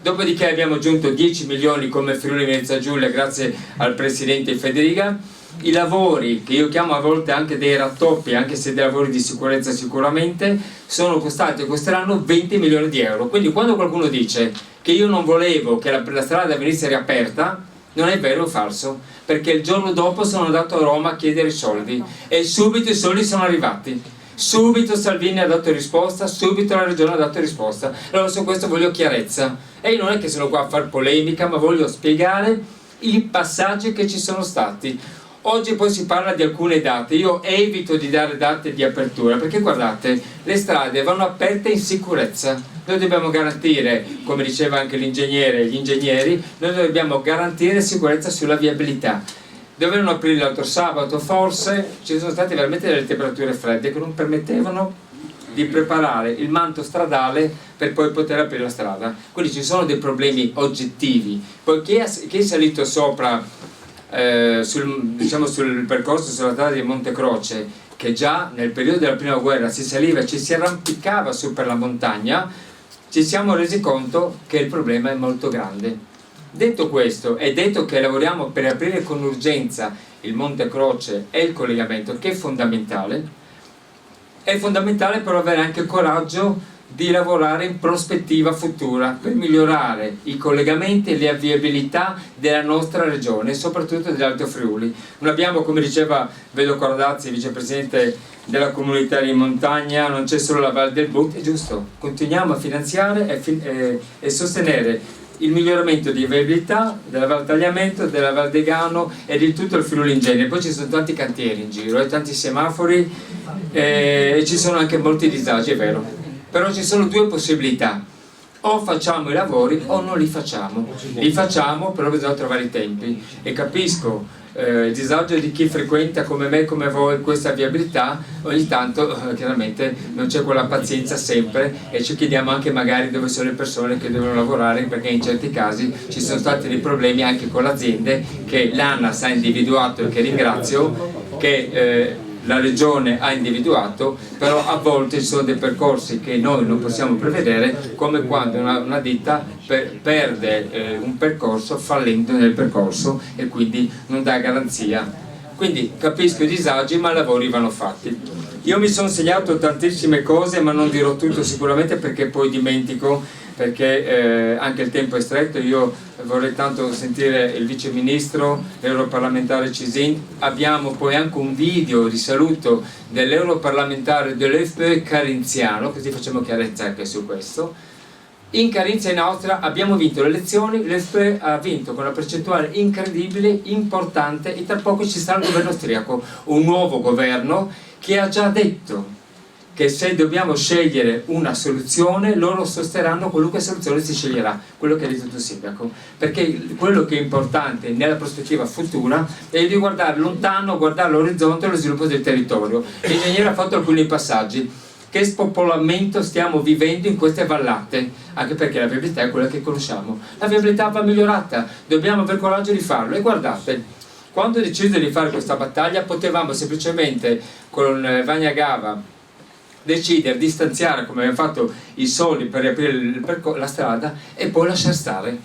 Dopodiché abbiamo aggiunto 10 milioni come Friuli Venezia Giulia grazie al Presidente Federica. I lavori, che io chiamo a volte anche dei rattoppi, anche se dei lavori di sicurezza sicuramente, sono costati e costeranno 20 milioni di euro. Quindi quando qualcuno dice che io non volevo che la strada venisse riaperta, non è vero o falso, perché il giorno dopo sono andato a Roma a chiedere i soldi e subito i soldi sono arrivati. Subito Salvini ha dato risposta, subito la Regione ha dato risposta. Allora su questo voglio chiarezza. E io non è che sono qua a fare polemica, ma voglio spiegare i passaggi che ci sono stati. Oggi poi si parla di alcune date, io evito di dare date di apertura perché guardate, le strade vanno aperte in sicurezza. Noi dobbiamo garantire, come diceva anche l'ingegnere e gli ingegneri, noi dobbiamo garantire sicurezza sulla viabilità. Dovevano aprire l'altro sabato, forse ci sono state veramente delle temperature fredde che non permettevano di preparare il manto stradale per poi poter aprire la strada. Quindi ci sono dei problemi oggettivi. Poi chi è salito sopra sul percorso sulla strada di Monte Croce, che già nel periodo della prima guerra si saliva e ci si arrampicava su per la montagna, ci siamo resi conto che il problema è molto grande. Detto questo e detto che lavoriamo per aprire con urgenza il Monte Croce e il collegamento, che è fondamentale però avere anche il coraggio di lavorare in prospettiva futura per migliorare i collegamenti e le viabilità della nostra regione e soprattutto dell'Alto Friuli. Non abbiamo, come diceva Vedo Cordazzi, vicepresidente della comunità di montagna, non c'è solo la Val del But, è giusto, continuiamo a finanziare e sostenere il miglioramento di viabilità della Val Tagliamento, della Val Degano e di tutto il Friuli in genere. Poi ci sono tanti cantieri in giro, tanti semafori e ci sono anche molti disagi, è vero. Però ci sono due possibilità: o facciamo i lavori o non li facciamo. Li facciamo, però bisogna trovare i tempi, e capisco il disagio di chi frequenta come me, come voi, questa viabilità. Ogni tanto chiaramente non c'è quella pazienza sempre e ci chiediamo anche magari dove sono le persone che devono lavorare, perché in certi casi ci sono stati dei problemi anche con le aziende che l'ANAS ha individuato e che ringrazio, che la Regione ha individuato, però a volte ci sono dei percorsi che noi non possiamo prevedere, come quando una ditta perde un percorso fallendo nel percorso e quindi non dà garanzia. Quindi capisco i disagi, ma i lavori vanno fatti. Io mi sono segnato tantissime cose, ma non dirò tutto sicuramente perché poi dimentico, perché anche il tempo è stretto. Io vorrei tanto sentire il vice ministro, l'europarlamentare Cisin. Abbiamo poi anche un video di saluto dell'europarlamentare dell'FPÖ Carinziano, così facciamo chiarezza anche su questo. In Carinzia, in Austria, abbiamo vinto le elezioni, l'FPÖ ha vinto con una percentuale incredibile, importante, e tra poco ci sarà il governo austriaco, un nuovo governo che ha già detto che se dobbiamo scegliere una soluzione, loro sosterranno qualunque soluzione si sceglierà, quello che ha detto il tuo sindaco, perché quello che è importante nella prospettiva futura è di guardare lontano, guardare l'orizzonte e lo sviluppo del territorio. L'ingegnere ha fatto alcuni passaggi. Che spopolamento stiamo vivendo in queste vallate, anche perché la viabilità è quella che conosciamo. La viabilità va migliorata, dobbiamo avere coraggio di farlo. E guardate, quando ho deciso di fare questa battaglia potevamo semplicemente con Vania Gava decidere di stanziare, come abbiamo fatto, i soldi per riaprire la strada e poi lasciare stare.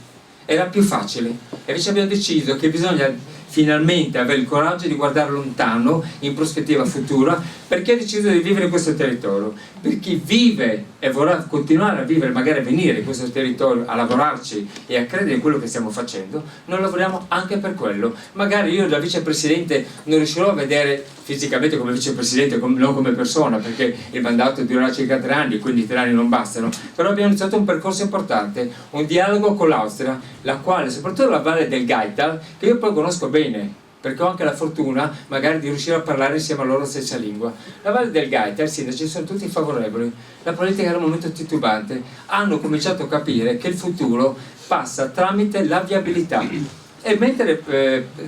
Era più facile. E invece abbiamo deciso che bisogna finalmente avere il coraggio di guardare lontano, in prospettiva futura, perché ha deciso di vivere in questo territorio. Per chi vive e vorrà continuare a vivere, magari a venire in questo territorio, a lavorarci e a credere in quello che stiamo facendo, noi lavoriamo anche per quello. Magari io da vicepresidente non riuscirò a vedere fisicamente come vicepresidente, non come persona, perché il mandato durerà circa 3 anni, quindi 3 anni non bastano, però abbiamo iniziato un percorso importante, un dialogo con l'Austria, la quale, soprattutto la Valle del Gaital, che io poi conosco bene, perché ho anche la fortuna magari di riuscire a parlare insieme a loro la stessa lingua. La Valle del Gaital, i sindaci sono tutti favorevoli, la politica era un momento titubante, hanno cominciato a capire che il futuro passa tramite la viabilità. E mentre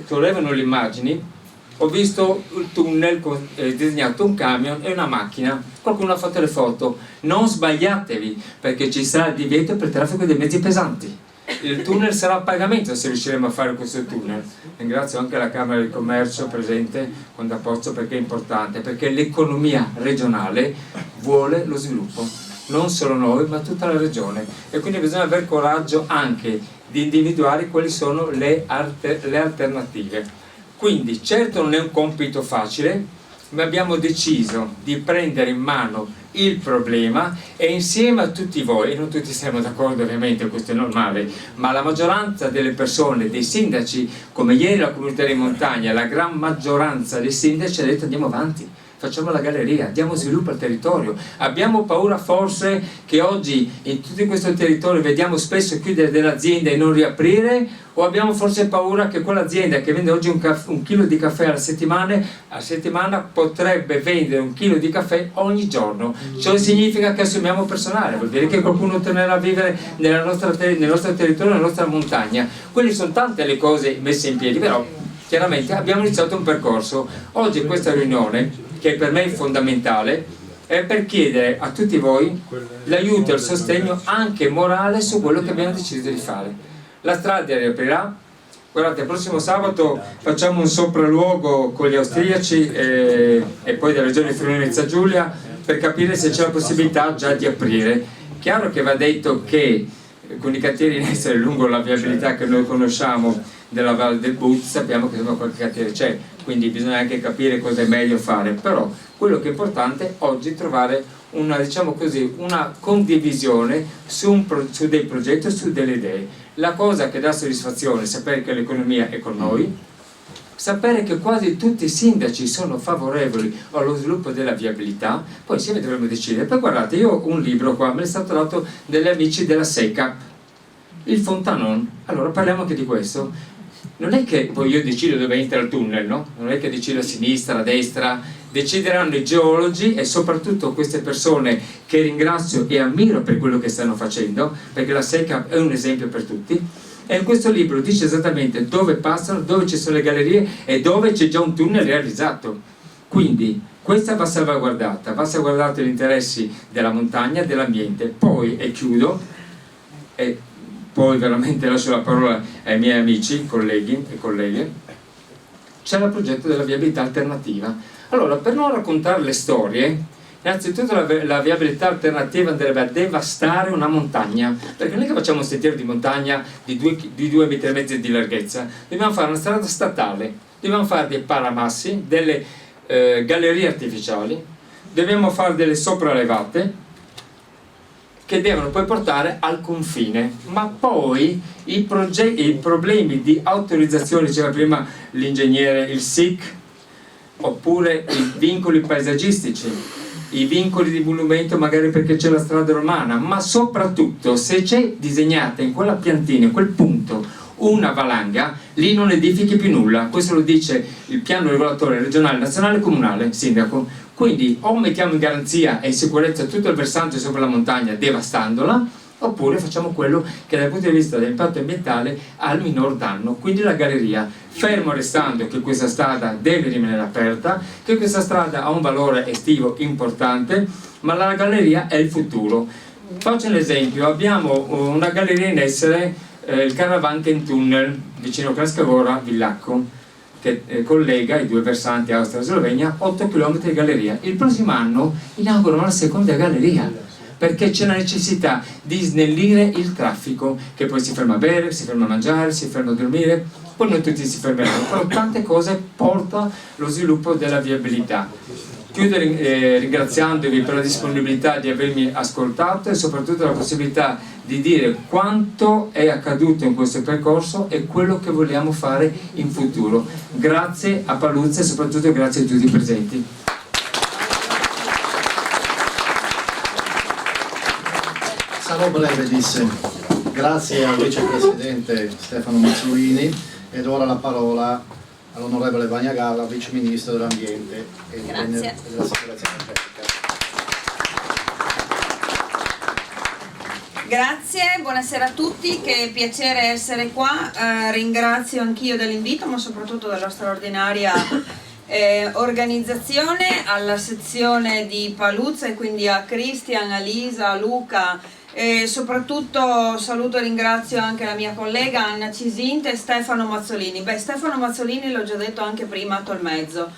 correvano le immagini, ho visto il tunnel disegnato un camion e una macchina, qualcuno ha fatto le foto. Non sbagliatevi, perché ci sarà il divieto per il traffico dei mezzi pesanti. Il tunnel sarà a pagamento se riusciremo a fare questo tunnel. Ringrazio anche la Camera di Commercio presente con D'Apozzo, perché è importante, perché l'economia regionale vuole lo sviluppo, non solo noi ma tutta la regione, e quindi bisogna avere coraggio anche di individuare quali sono le alternative. Quindi certo non è un compito facile, ma abbiamo deciso di prendere in mano il problema e insieme a tutti voi, e non tutti siamo d'accordo ovviamente, questo è normale, ma la maggioranza delle persone, dei sindaci, come ieri la comunità di montagna, la gran maggioranza dei sindaci ha detto andiamo avanti, facciamo la galleria, diamo sviluppo al territorio. Abbiamo paura forse che oggi in tutto questo territorio vediamo spesso chiudere delle aziende e non riaprire, o abbiamo forse paura che quell'azienda che vende oggi un chilo di caffè alla settimana potrebbe vendere un chilo di caffè ogni giorno? Ciò significa che assumiamo personale, vuol dire che qualcuno tornerà a vivere nel nostro territorio, nella nostra montagna. Quelle sono tante le cose messe in piedi, però chiaramente abbiamo iniziato un percorso. Oggi questa riunione, che per me è fondamentale, è per chiedere a tutti voi l'aiuto e il sostegno anche morale su quello che abbiamo deciso di fare. La strada riaprirà, guardate, il prossimo sabato facciamo un sopralluogo con gli austriaci e poi della regione Friuli Venezia Giulia per capire se c'è la possibilità già di aprire. Chiaro che va detto che con i cantieri in essere lungo la viabilità che noi conosciamo della Valle del But, sappiamo che qualche cantiere c'è, quindi bisogna anche capire cosa è meglio fare, però quello che è importante oggi è trovare una, diciamo così, una condivisione su dei progetti, su delle idee. La cosa che dà soddisfazione è sapere che l'economia è con noi, sapere che quasi tutti i sindaci sono favorevoli allo sviluppo della viabilità, poi insieme dovremo decidere. Poi guardate, io ho un libro qua, me l'è stato dato dagli amici della SECA, il Fontanon. Allora parliamo anche di questo. Non è che poi io decido dove entra il tunnel, no? Non è che decido a sinistra, a destra, decideranno i geologi e soprattutto queste persone che ringrazio e ammiro per quello che stanno facendo, perché la SECA è un esempio per tutti. E in questo libro dice esattamente dove passano, dove ci sono le gallerie e dove c'è già un tunnel realizzato. Quindi questa va salvaguardata gli interessi della montagna, dell'ambiente. Poi, e chiudo, e poi veramente lascio la parola ai miei amici, colleghi e colleghe, c'è il progetto della viabilità alternativa. Allora, per non raccontare le storie, innanzitutto la viabilità alternativa andrebbe a devastare una montagna, perché non è che facciamo un sentiero di montagna di 2,5 metri di larghezza, dobbiamo fare una strada statale, dobbiamo fare dei paramassi, delle gallerie artificiali, dobbiamo fare delle sopraelevate che devono poi portare al confine, ma poi i problemi di autorizzazione, diceva prima l'ingegnere, il SIC, oppure i vincoli paesaggistici, i vincoli di monumento magari perché c'è la strada romana, ma soprattutto se c'è disegnata in quella piantina, in quel punto, una valanga, lì non edifichi più nulla. Questo lo dice il piano regolatore regionale, nazionale e comunale, sindaco. Quindi o mettiamo in garanzia e in sicurezza tutto il versante sopra la montagna devastandola, oppure facciamo quello che dal punto di vista dell'impatto ambientale ha il minor danno. Quindi la galleria, fermo restando che questa strada deve rimanere aperta, che questa strada ha un valore estivo importante, ma la galleria è il futuro. Faccio un esempio: abbiamo una galleria in essere, il Caravanken Tunnel vicino a Krascagora, Villacco, che collega i due versanti Austria e Slovenia, 8 km di galleria. Il prossimo anno inaugurano la seconda galleria, perché c'è la necessità di snellire il traffico, che poi si ferma a bere, si ferma a mangiare, si ferma a dormire, poi non tutti si fermeranno, però tante cose porta lo sviluppo della viabilità. Chiudo ringraziandovi per la disponibilità di avermi ascoltato e soprattutto la possibilità di dire quanto è accaduto in questo percorso e quello che vogliamo fare in futuro. Grazie a Paluzza e soprattutto grazie a tutti i presenti. Sarò breve, disse. Grazie al vicepresidente Stefano Mazzolini ed ora la parola all'onorevole Vania Galla, vice ministro dell'ambiente e della sicurezza energetica. Grazie, buonasera a tutti, che piacere essere qua. Ringrazio anch'io dell'invito, ma soprattutto della straordinaria organizzazione, alla sezione di Paluzza e quindi a Cristian, a Lisa, a Luca. E soprattutto saluto e ringrazio anche la mia collega Anna Cisinte e Stefano Mazzolini. Stefano Mazzolini l'ho già detto anche prima a Tolmezzo.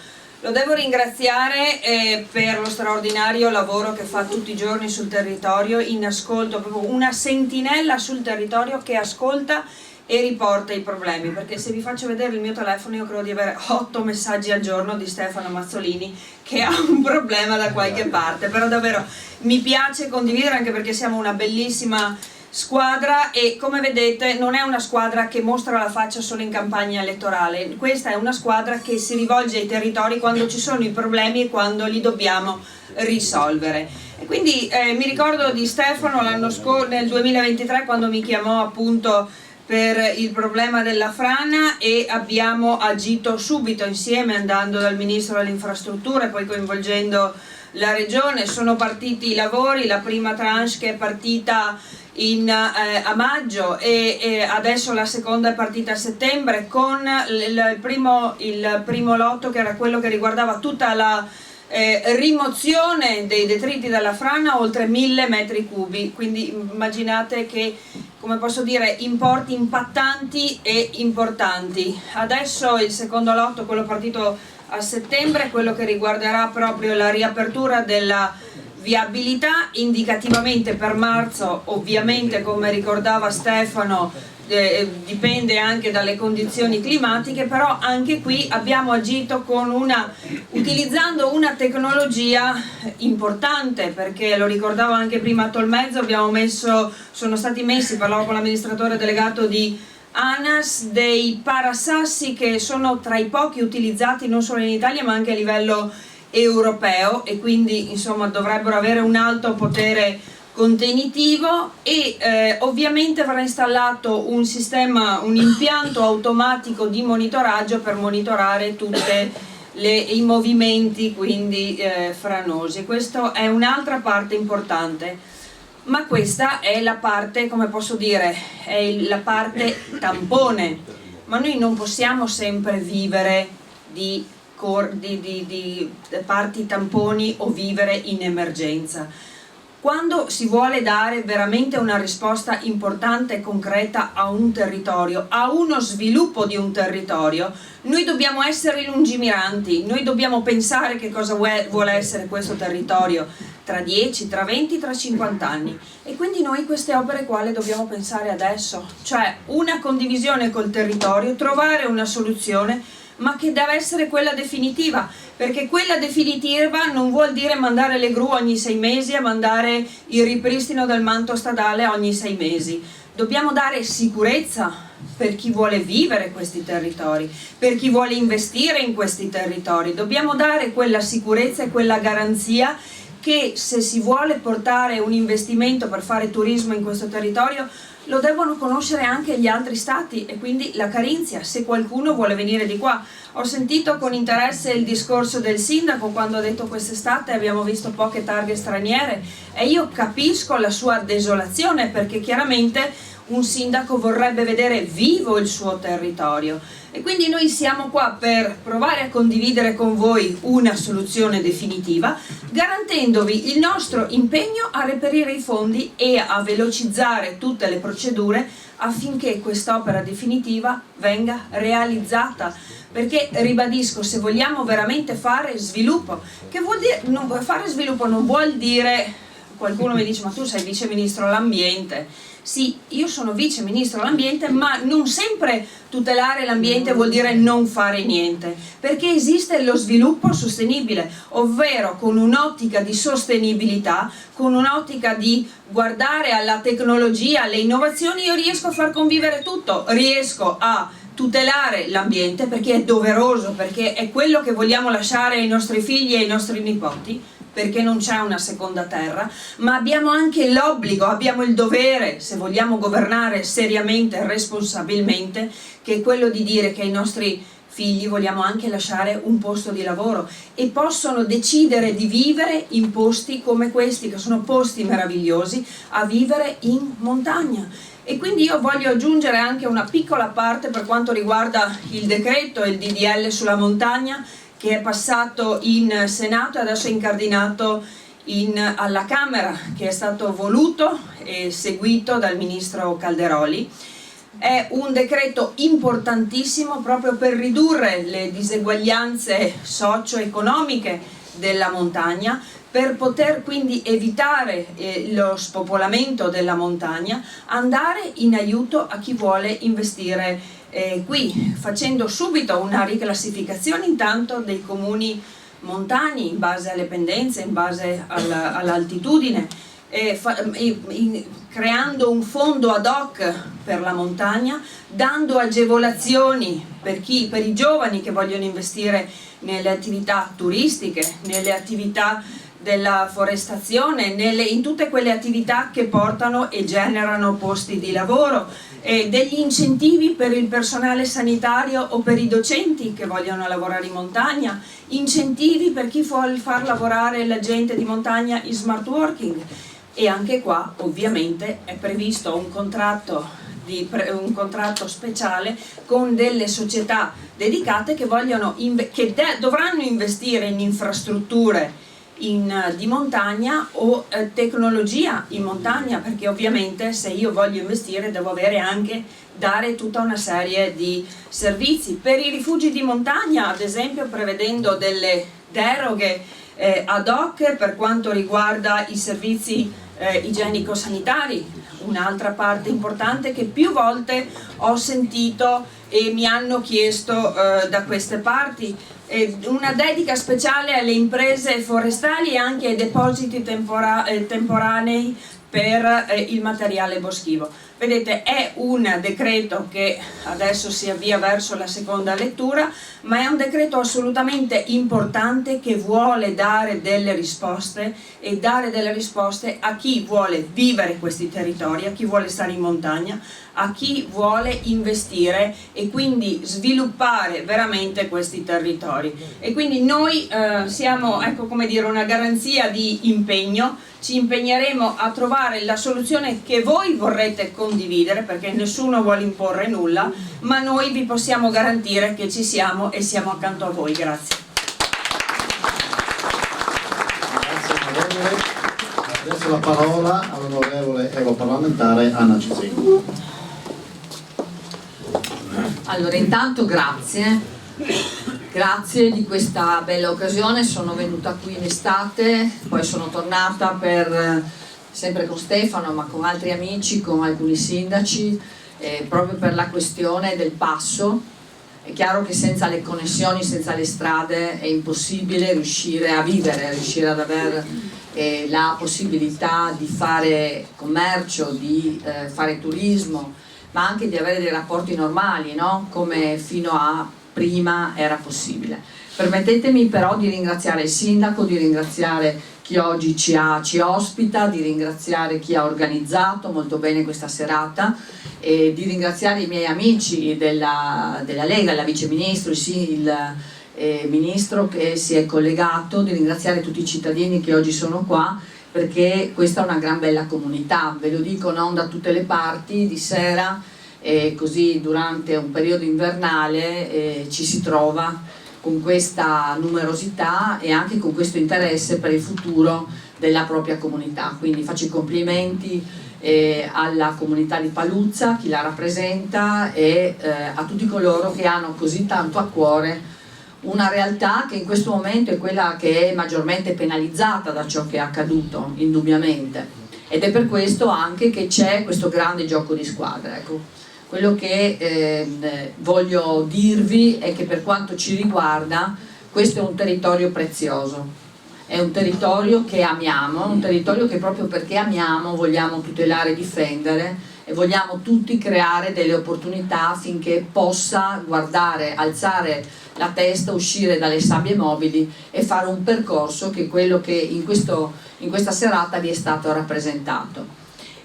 Lo devo ringraziare per lo straordinario lavoro che fa tutti i giorni sul territorio, in ascolto, proprio una sentinella sul territorio che ascolta e riporta i problemi, perché se vi faccio vedere il mio telefono io credo di avere 8 messaggi al giorno di Stefano Mazzolini che ha un problema da qualche parte, però davvero mi piace condividere, anche perché siamo una bellissima squadra e come vedete non è una squadra che mostra la faccia solo in campagna elettorale, questa è una squadra che si rivolge ai territori quando ci sono i problemi e quando li dobbiamo risolvere. E quindi mi ricordo di Stefano l'anno scorso, nel 2023, quando mi chiamò appunto per il problema della frana e abbiamo agito subito insieme, andando dal Ministro delle Infrastrutture, poi coinvolgendo la Regione. Sono partiti i lavori, la prima tranche che è partita a maggio e adesso la seconda è partita a settembre, con il primo lotto, che era quello che riguardava tutta la rimozione dei detriti dalla frana, oltre 1000 metri cubi, quindi immaginate che, come posso dire, importi impattanti e importanti. Adesso il secondo lotto, quello partito a settembre, quello che riguarderà proprio la riapertura della viabilità, indicativamente per marzo. Ovviamente, come ricordava Stefano, dipende anche dalle condizioni climatiche, però anche qui abbiamo agito utilizzando una tecnologia importante, perché lo ricordavo anche prima a Tolmezzo, sono stati messi, parlavo con l'amministratore delegato di ANAS, dei parasassi che sono tra i pochi utilizzati non solo in Italia ma anche a livello europeo, e quindi insomma dovrebbero avere un alto potere contenitivo e ovviamente verrà installato un impianto automatico di monitoraggio per monitorare tutti i movimenti quindi franosi. Questa è un'altra parte importante, ma questa è la parte, come posso dire, è la parte tampone, ma noi non possiamo sempre vivere di parti tamponi o vivere in emergenza. Quando si vuole dare veramente una risposta importante e concreta a un territorio, a uno sviluppo di un territorio, noi dobbiamo essere lungimiranti, noi dobbiamo pensare che cosa vuole essere questo territorio tra 10, tra 20, tra 50 anni. E quindi noi queste opere qua le dobbiamo pensare adesso, cioè una condivisione col territorio, trovare una soluzione, ma che deve essere quella definitiva, perché quella definitiva non vuol dire mandare le gru ogni 6 mesi e mandare il ripristino del manto stradale ogni 6 mesi. Dobbiamo dare sicurezza per chi vuole vivere questi territori, per chi vuole investire in questi territori. Dobbiamo dare quella sicurezza e quella garanzia che se si vuole portare un investimento per fare turismo in questo territorio lo devono conoscere anche gli altri stati, e quindi la Carinzia, se qualcuno vuole venire di qua. Ho sentito con interesse il discorso del sindaco quando ha detto quest'estate abbiamo visto poche targhe straniere, e io capisco la sua desolazione, perché chiaramente un sindaco vorrebbe vedere vivo il suo territorio, e quindi noi siamo qua per provare a condividere con voi una soluzione definitiva, garantendovi il nostro impegno a reperire i fondi e a velocizzare tutte le procedure affinché quest'opera definitiva venga realizzata. Perché, ribadisco, se vogliamo veramente fare sviluppo, che vuol dire, fare sviluppo non vuol dire, qualcuno mi dice ma tu sei vice ministro all'ambiente. Sì, io sono vice ministro all'ambiente, ma non sempre tutelare l'ambiente vuol dire non fare niente, perché esiste lo sviluppo sostenibile, ovvero con un'ottica di sostenibilità, con un'ottica di guardare alla tecnologia, alle innovazioni, io riesco a far convivere tutto, riesco a tutelare l'ambiente perché è doveroso, perché è quello che vogliamo lasciare ai nostri figli e ai nostri nipoti, perché non c'è una seconda terra, ma abbiamo anche l'obbligo, abbiamo il dovere, se vogliamo governare seriamente e responsabilmente, che è quello di dire che ai nostri figli vogliamo anche lasciare un posto di lavoro e possono decidere di vivere in posti come questi, che sono posti meravigliosi, a vivere in montagna. E quindi io voglio aggiungere anche una piccola parte per quanto riguarda il decreto e il DDL sulla montagna, che è passato in Senato e adesso è incardinato alla Camera, che è stato voluto e seguito dal ministro Calderoli. È un decreto importantissimo proprio per ridurre le diseguaglianze socio-economiche della montagna, per poter quindi evitare lo spopolamento della montagna, andare in aiuto a chi vuole investire qui, facendo subito una riclassificazione intanto dei comuni montani in base alle pendenze, in base all'altitudine, creando un fondo ad hoc per la montagna, dando agevolazioni per i giovani che vogliono investire nelle attività turistiche, nelle attività della forestazione, in tutte quelle attività che portano e generano posti di lavoro, degli incentivi per il personale sanitario o per i docenti che vogliono lavorare in montagna, incentivi per chi vuole far lavorare la gente di montagna in smart working. E anche qua ovviamente è previsto un contratto speciale con delle società dedicate che dovranno investire in infrastrutture di montagna o tecnologia in montagna, perché ovviamente se io voglio investire devo dare tutta una serie di servizi. Per i rifugi di montagna, ad esempio, prevedendo delle deroghe ad hoc per quanto riguarda i servizi igienico-sanitari, un'altra parte importante che più volte ho sentito e mi hanno chiesto da queste parti, una dedica speciale alle imprese forestali e anche ai depositi temporanei per il materiale boschivo. Vedete, è un decreto che adesso si avvia verso la seconda lettura, ma è un decreto assolutamente importante che vuole dare delle risposte e dare delle risposte a chi vuole vivere questi territori, a chi vuole stare in montagna, a chi vuole investire e quindi sviluppare veramente questi territori. E quindi noi siamo, ecco, come dire, una garanzia di impegno. Ci impegneremo a trovare la soluzione che voi vorrete condividere, perché nessuno vuole imporre nulla, ma noi vi possiamo garantire che ci siamo e siamo accanto a voi. Grazie. Grazie onorevole. Adesso la parola all'onorevole europarlamentare Anna Cizin. Allora, intanto grazie di questa bella occasione. Sono venuta qui in estate, poi sono tornata sempre con Stefano, ma con altri amici, con alcuni sindaci, proprio per la questione del passo È chiaro che senza le connessioni, senza le strade è impossibile riuscire a vivere, riuscire ad avere la possibilità di fare commercio, di fare turismo, ma anche di avere dei rapporti normali, no? Come fino a prima era possibile. Permettetemi però di ringraziare il sindaco, di ringraziare chi oggi ci ospita, di ringraziare chi ha organizzato molto bene questa serata e di ringraziare i miei amici della Lega, la viceministro, il ministro che si è collegato, di ringraziare tutti i cittadini che oggi sono qua, perché questa è una gran bella comunità, ve lo dico non da tutte le parti, di sera così durante un periodo invernale ci si trova con questa numerosità e anche con questo interesse per il futuro della propria comunità. Quindi faccio i complimenti alla comunità di Paluzza, chi la rappresenta e a tutti coloro che hanno così tanto a cuore una realtà che in questo momento è quella che è maggiormente penalizzata da ciò che è accaduto, indubbiamente, ed è per questo anche che c'è questo grande gioco di squadra. Ecco, quello che voglio dirvi è che per quanto ci riguarda questo è un territorio prezioso, è un territorio che amiamo, un territorio che proprio perché amiamo vogliamo tutelare e difendere e vogliamo tutti creare delle opportunità affinché possa guardare, alzare la testa, uscire dalle sabbie mobili e fare un percorso che è quello che in questa serata vi è stato rappresentato.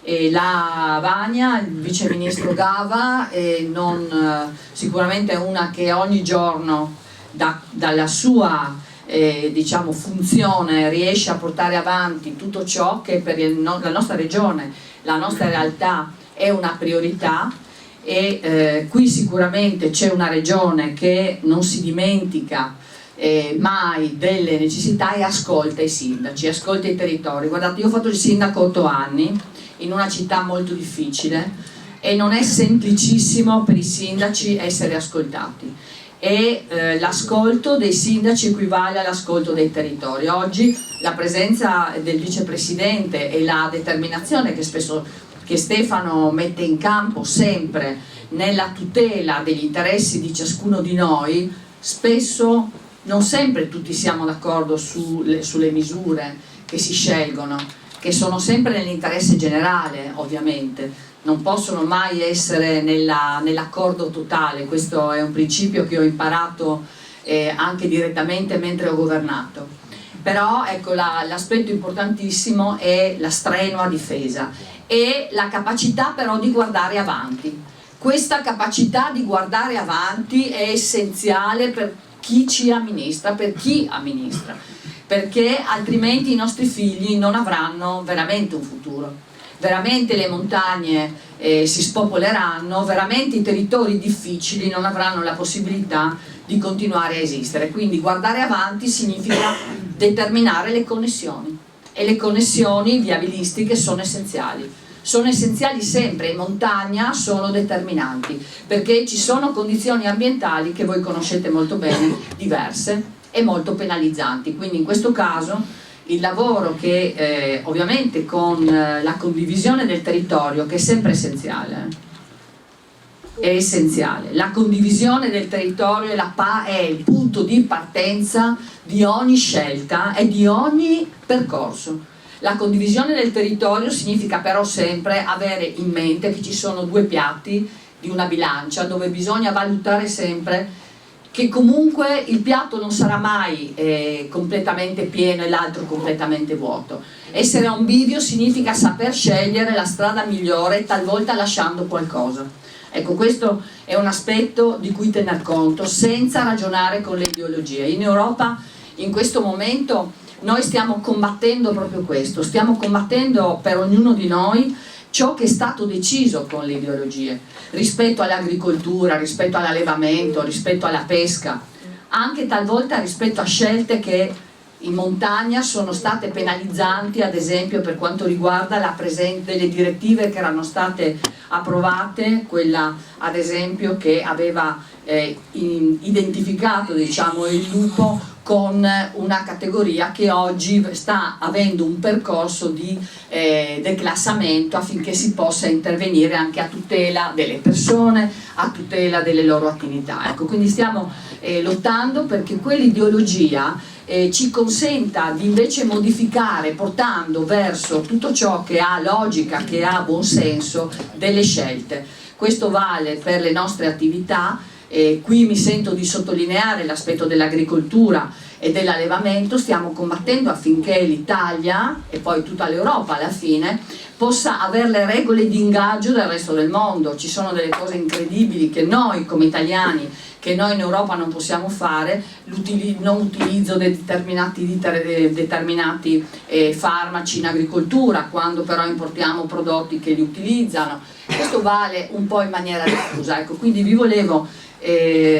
E la Vania, il vice ministro Gava, sicuramente è una che ogni giorno dalla sua diciamo, funzione riesce a portare avanti tutto ciò che per la nostra regione, la nostra realtà è una priorità e qui sicuramente c'è una regione che non si dimentica mai delle necessità e ascolta i sindaci, ascolta i territori. Guardate, io ho fatto il sindaco 8 anni in una città molto difficile e non è semplicissimo per i sindaci essere ascoltati e l'ascolto dei sindaci equivale all'ascolto dei territori. Oggi la presenza del vicepresidente e la determinazione che Stefano mette in campo sempre nella tutela degli interessi di ciascuno di noi, spesso non sempre tutti siamo d'accordo sulle misure che si scelgono, che sono sempre nell'interesse generale, ovviamente, non possono mai essere nell'accordo totale. Questo è un principio che ho imparato anche direttamente mentre ho governato. Però ecco, l'aspetto importantissimo è la strenua difesa e la capacità però di guardare avanti. Questa capacità di guardare avanti è essenziale per chi ci amministra, per chi amministra, perché altrimenti i nostri figli non avranno veramente un futuro, veramente le montagne si spopoleranno, veramente i territori difficili non avranno la possibilità di continuare a esistere. Quindi guardare avanti significa determinare le connessioni e le connessioni viabilistiche sono essenziali sempre, in montagna sono determinanti perché ci sono condizioni ambientali che voi conoscete molto bene, diverse e molto penalizzanti. Quindi in questo caso il lavoro che ovviamente con la condivisione del territorio, che è sempre essenziale, è essenziale, la condivisione del territorio è il punto di partenza di ogni scelta e di ogni percorso. La condivisione del territorio significa però sempre avere in mente che ci sono due piatti di una bilancia dove bisogna valutare sempre che comunque il piatto non sarà mai completamente pieno e l'altro completamente vuoto. Essere a un bivio significa saper scegliere la strada migliore, talvolta lasciando qualcosa. Ecco, questo è un aspetto di cui tener conto senza ragionare con le ideologie. In Europa in questo momento noi stiamo combattendo proprio questo, stiamo combattendo per ognuno di noi ciò che è stato deciso con le ideologie, rispetto all'agricoltura, rispetto all'allevamento, rispetto alla pesca, anche talvolta rispetto a scelte che in montagna sono state penalizzanti, ad esempio per quanto riguarda la presenza delle direttive che erano state approvate, quella ad esempio che aveva identificato, diciamo, il lupo con una categoria che oggi sta avendo un percorso di declassamento affinché si possa intervenire anche a tutela delle persone, a tutela delle loro attività. Ecco, quindi stiamo lottando perché quell'ideologia ci consenta di invece modificare, portando verso tutto ciò che ha logica, che ha buon senso, delle scelte. Questo vale per le nostre attività. Qui mi sento di sottolineare l'aspetto dell'agricoltura e dell'allevamento. Stiamo combattendo affinché l'Italia e poi tutta l'Europa alla fine possa avere le regole di ingaggio del resto del mondo. Ci sono delle cose incredibili che noi come italiani, che noi in Europa non possiamo fare, non utilizzo di determinati farmaci in agricoltura, quando però importiamo prodotti che li utilizzano. Questo vale un po' in maniera diffusa, ecco, quindi vi volevo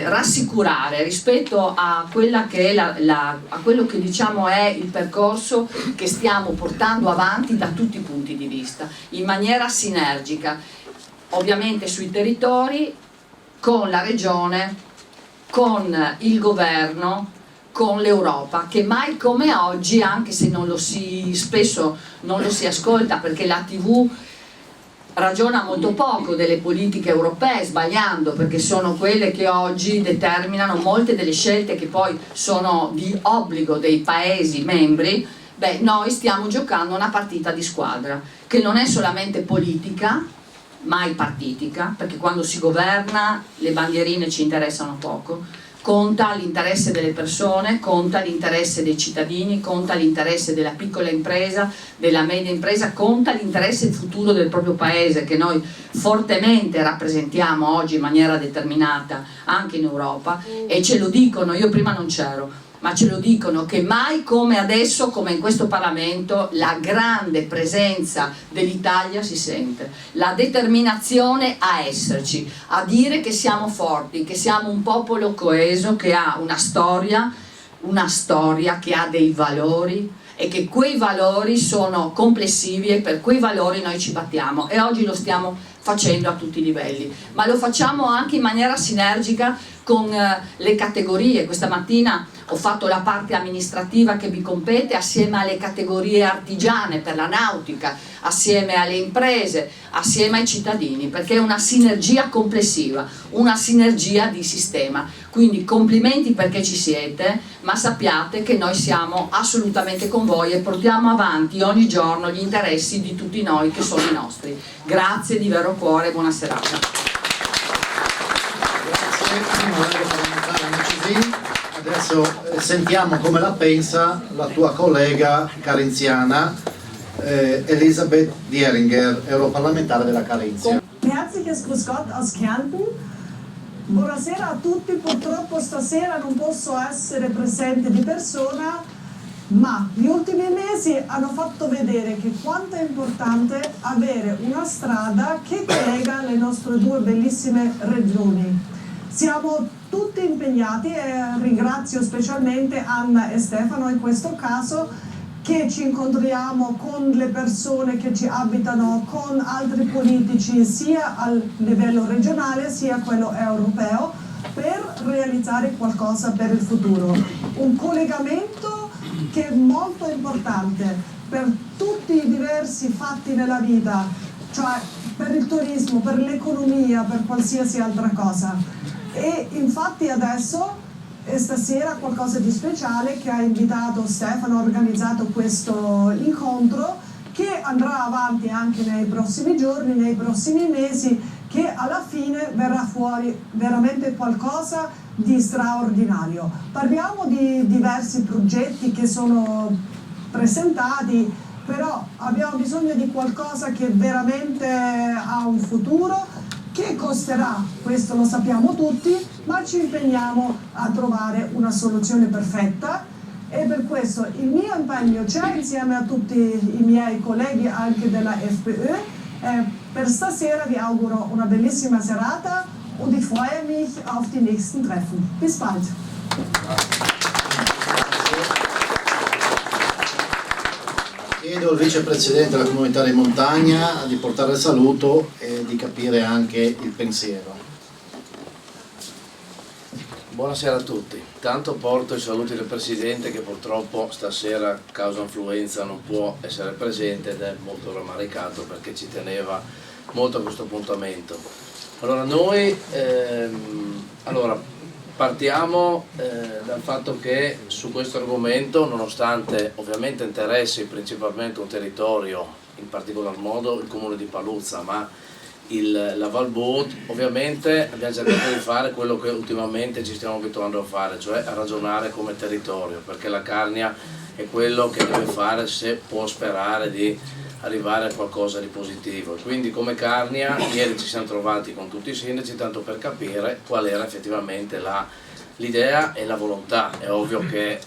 rassicurare rispetto a quella che è a quello che diciamo è il percorso che stiamo portando avanti da tutti i punti di vista, in maniera sinergica, ovviamente sui territori, con la regione, con il governo, con l'Europa, che mai come oggi, anche se spesso non lo si ascolta perché la TV ragiona molto poco delle politiche europee, sbagliando, perché sono quelle che oggi determinano molte delle scelte che poi sono di obbligo dei Paesi membri. Beh, noi stiamo giocando una partita di squadra, che non è solamente politica, mai partitica, perché quando si governa le bandierine ci interessano poco. Conta l'interesse delle persone, conta l'interesse dei cittadini, conta l'interesse della piccola impresa, della media impresa, conta l'interesse futuro del proprio paese, che noi fortemente rappresentiamo oggi in maniera determinata anche in Europa, e ce lo dicono, io prima non c'ero, ma ce lo dicono, che mai come adesso, come in questo Parlamento, la grande presenza dell'Italia si sente, la determinazione a esserci, a dire che siamo forti, che siamo un popolo coeso, che ha una storia che ha dei valori e che quei valori sono complessivi e per quei valori noi ci battiamo, e oggi lo stiamo facendo a tutti i livelli, ma lo facciamo anche in maniera sinergica con le categorie. Questa mattina ho fatto la parte amministrativa che mi compete assieme alle categorie artigiane per la nautica, assieme alle imprese, assieme ai cittadini, perché è una sinergia complessiva, una sinergia di sistema. Quindi complimenti perché ci siete, ma sappiate che noi siamo assolutamente con voi e portiamo avanti ogni giorno gli interessi di tutti noi che sono i nostri. Grazie di vero cuore e buona serata. Adesso sentiamo come la pensa la tua collega carinziana Elisabeth Dieringer, europarlamentare della Carinzia. Herzliches Grüß Gott aus Kärnten. Buonasera a tutti, purtroppo stasera non posso essere presente di persona, ma gli ultimi mesi hanno fatto vedere che quanto è importante avere una strada che collega le nostre due bellissime regioni. Siamo tutti impegnati e ringrazio specialmente Anna e Stefano in questo caso, che ci incontriamo con le persone che ci abitano, con altri politici sia a livello regionale sia a quello europeo, per realizzare qualcosa per il futuro. Un collegamento che è molto importante per tutti i diversi fatti nella vita, cioè per il turismo, per l'economia, per qualsiasi altra cosa. E infatti adesso stasera qualcosa di speciale che ha invitato Stefano, ha organizzato questo incontro che andrà avanti anche nei prossimi giorni, nei prossimi mesi, che alla fine verrà fuori veramente qualcosa di straordinario. Parliamo di diversi progetti che sono presentati, però abbiamo bisogno di qualcosa che veramente ha un futuro, che costerà, questo lo sappiamo tutti, ma ci impegniamo a trovare una soluzione perfetta, e per questo il mio impegno c'è insieme a tutti i miei colleghi anche della FPÖ. Per stasera vi auguro una bellissima serata und ich freue mich auf die nächsten Treffen. Bis bald! Chiedo al vicepresidente della comunità di montagna di portare il saluto e di capire anche il pensiero. Buonasera a tutti. Tanto porto i saluti del Presidente che purtroppo stasera causa influenza non può essere presente ed è molto rammaricato perché ci teneva molto a questo appuntamento. Allora noi partiamo dal fatto che su questo argomento, nonostante ovviamente interessi principalmente un territorio, in particolar modo il comune di Paluzza, ma la Val Bud, ovviamente abbiamo cercato di fare quello che ultimamente ci stiamo abituando a fare, cioè a ragionare come territorio, perché la Carnia è quello che deve fare se può sperare di arrivare a qualcosa di positivo. Quindi come Carnia ieri ci siamo trovati con tutti i sindaci tanto per capire qual era effettivamente l'idea e la volontà. È ovvio che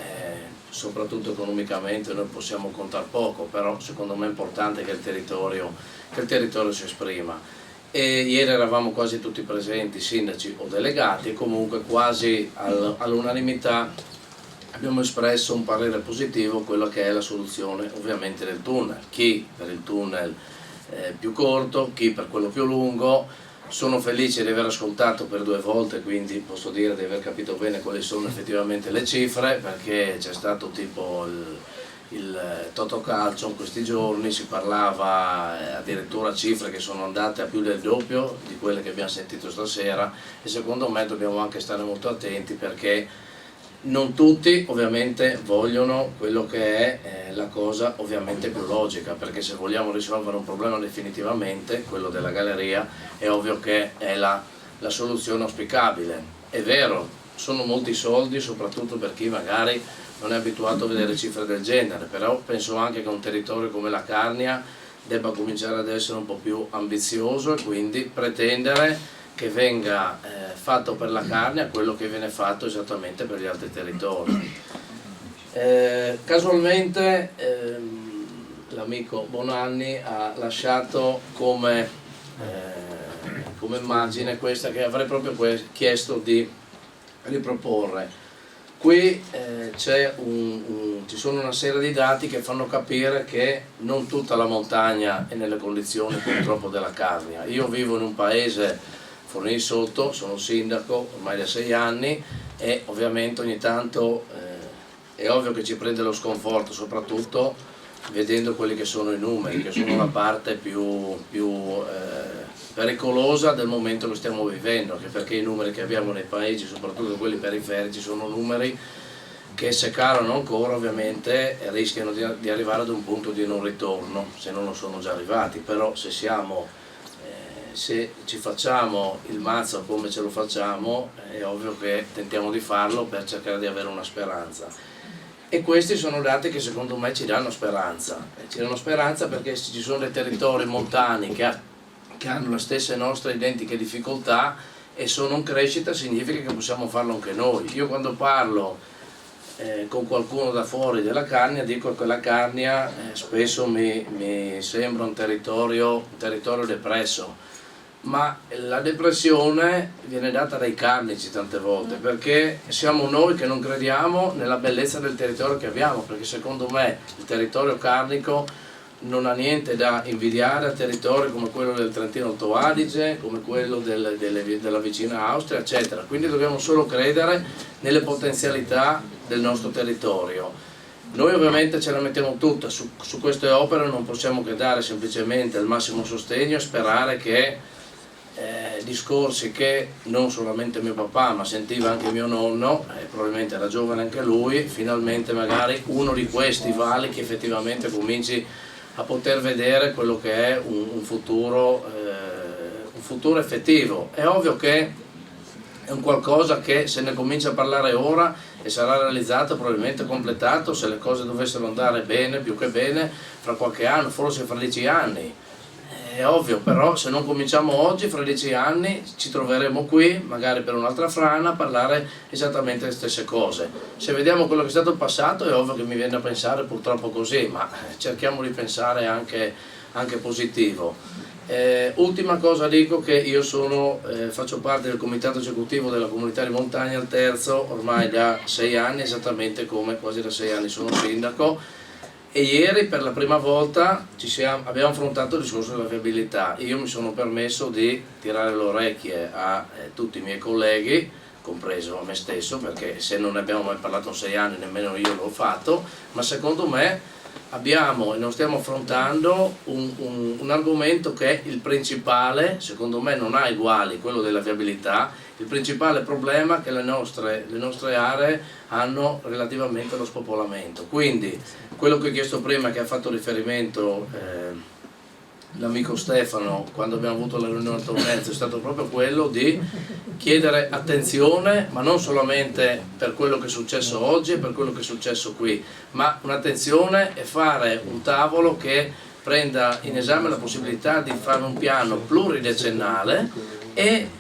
soprattutto economicamente noi possiamo contare poco, però secondo me è importante che il territorio si esprima. E ieri eravamo quasi tutti presenti, sindaci o delegati, e comunque quasi all'unanimità abbiamo espresso un parere positivo, quello che è la soluzione ovviamente del tunnel, chi per il tunnel più corto, chi per quello più lungo. Sono felice di aver ascoltato per 2 volte, quindi posso dire di aver capito bene quali sono effettivamente le cifre, perché c'è stato tipo il Totocalcio in questi giorni, si parlava addirittura cifre che sono andate a più del doppio di quelle che abbiamo sentito stasera, e secondo me dobbiamo anche stare molto attenti perché non tutti ovviamente vogliono quello che è la cosa ovviamente più logica, perché se vogliamo risolvere un problema definitivamente, quello della galleria, è ovvio che è la soluzione auspicabile. È vero, sono molti soldi soprattutto per chi magari non è abituato a vedere cifre del genere, però penso anche che un territorio come la Carnia debba cominciare ad essere un po' più ambizioso e quindi pretendere che venga fatto per la Carnia quello che viene fatto esattamente per gli altri territori. Casualmente l'amico Bonanni ha lasciato come immagine questa che avrei proprio chiesto di riproporre. Qui ci sono una serie di dati che fanno capire che non tutta la montagna è nelle condizioni purtroppo della Carnia. Io vivo in un paese, Fornì Sotto, sono sindaco ormai da 6 anni e ovviamente ogni tanto è ovvio che ci prende lo sconforto, soprattutto vedendo quelli che sono i numeri, che sono la parte più pericolosa del momento che stiamo vivendo, anche perché i numeri che abbiamo nei paesi, soprattutto quelli periferici, sono numeri che se calano ancora ovviamente rischiano di arrivare ad un punto di non ritorno, se non lo sono già arrivati. Però se ci facciamo il mazzo come ce lo facciamo, è ovvio che tentiamo di farlo per cercare di avere una speranza. E questi sono dati che secondo me ci danno speranza. Ci danno speranza perché se ci sono dei territori montani che hanno le stesse nostre identiche difficoltà e sono in crescita, significa che possiamo farlo anche noi. Io quando parlo con qualcuno da fuori della Carnia dico che la Carnia spesso mi sembra un territorio depresso, ma la depressione viene data dai carnici tante volte, perché siamo noi che non crediamo nella bellezza del territorio che abbiamo, perché secondo me il territorio carnico non ha niente da invidiare a territori come quello del Trentino Alto Adige, come quello della vicina Austria, eccetera. Quindi dobbiamo solo credere nelle potenzialità del nostro territorio. Noi ovviamente ce la mettiamo tutta su queste opere, non possiamo che dare semplicemente il massimo sostegno e sperare che discorsi che non solamente mio papà ma sentiva anche mio nonno, probabilmente era giovane anche lui, finalmente magari uno di questi vali che effettivamente cominci a poter vedere quello che è un futuro effettivo. È ovvio che è un qualcosa che se ne comincia a parlare ora e sarà realizzato, probabilmente completato, se le cose dovessero andare bene, più che bene, fra qualche anno, forse fra 10 anni. È ovvio, però se non cominciamo oggi, fra 10 anni ci troveremo qui, magari per un'altra frana, a parlare esattamente le stesse cose. Se vediamo quello che è stato il passato, è ovvio che mi viene a pensare purtroppo così, ma cerchiamo di pensare anche positivo. Ultima cosa dico che io faccio parte del comitato esecutivo della comunità di montagna al Terzo, ormai da 6 anni, esattamente come quasi da 6 anni sono sindaco. E ieri per la prima volta abbiamo affrontato il discorso della viabilità. Io mi sono permesso di tirare le orecchie a tutti i miei colleghi compreso a me stesso, perché se non ne abbiamo mai parlato in 6 anni nemmeno io l'ho fatto, ma secondo me abbiamo e non stiamo affrontando un argomento che è il principale, secondo me non ha uguali, quello della viabilità, il principale problema che le nostre aree hanno relativamente allo spopolamento. Quindi quello che ho chiesto prima, che ha fatto riferimento l'amico Stefano quando abbiamo avuto la riunione a Tornezzo, è stato proprio quello di chiedere attenzione, ma non solamente per quello che è successo oggi e per quello che è successo qui, ma un'attenzione e fare un tavolo che prenda in esame la possibilità di fare un piano pluridecennale e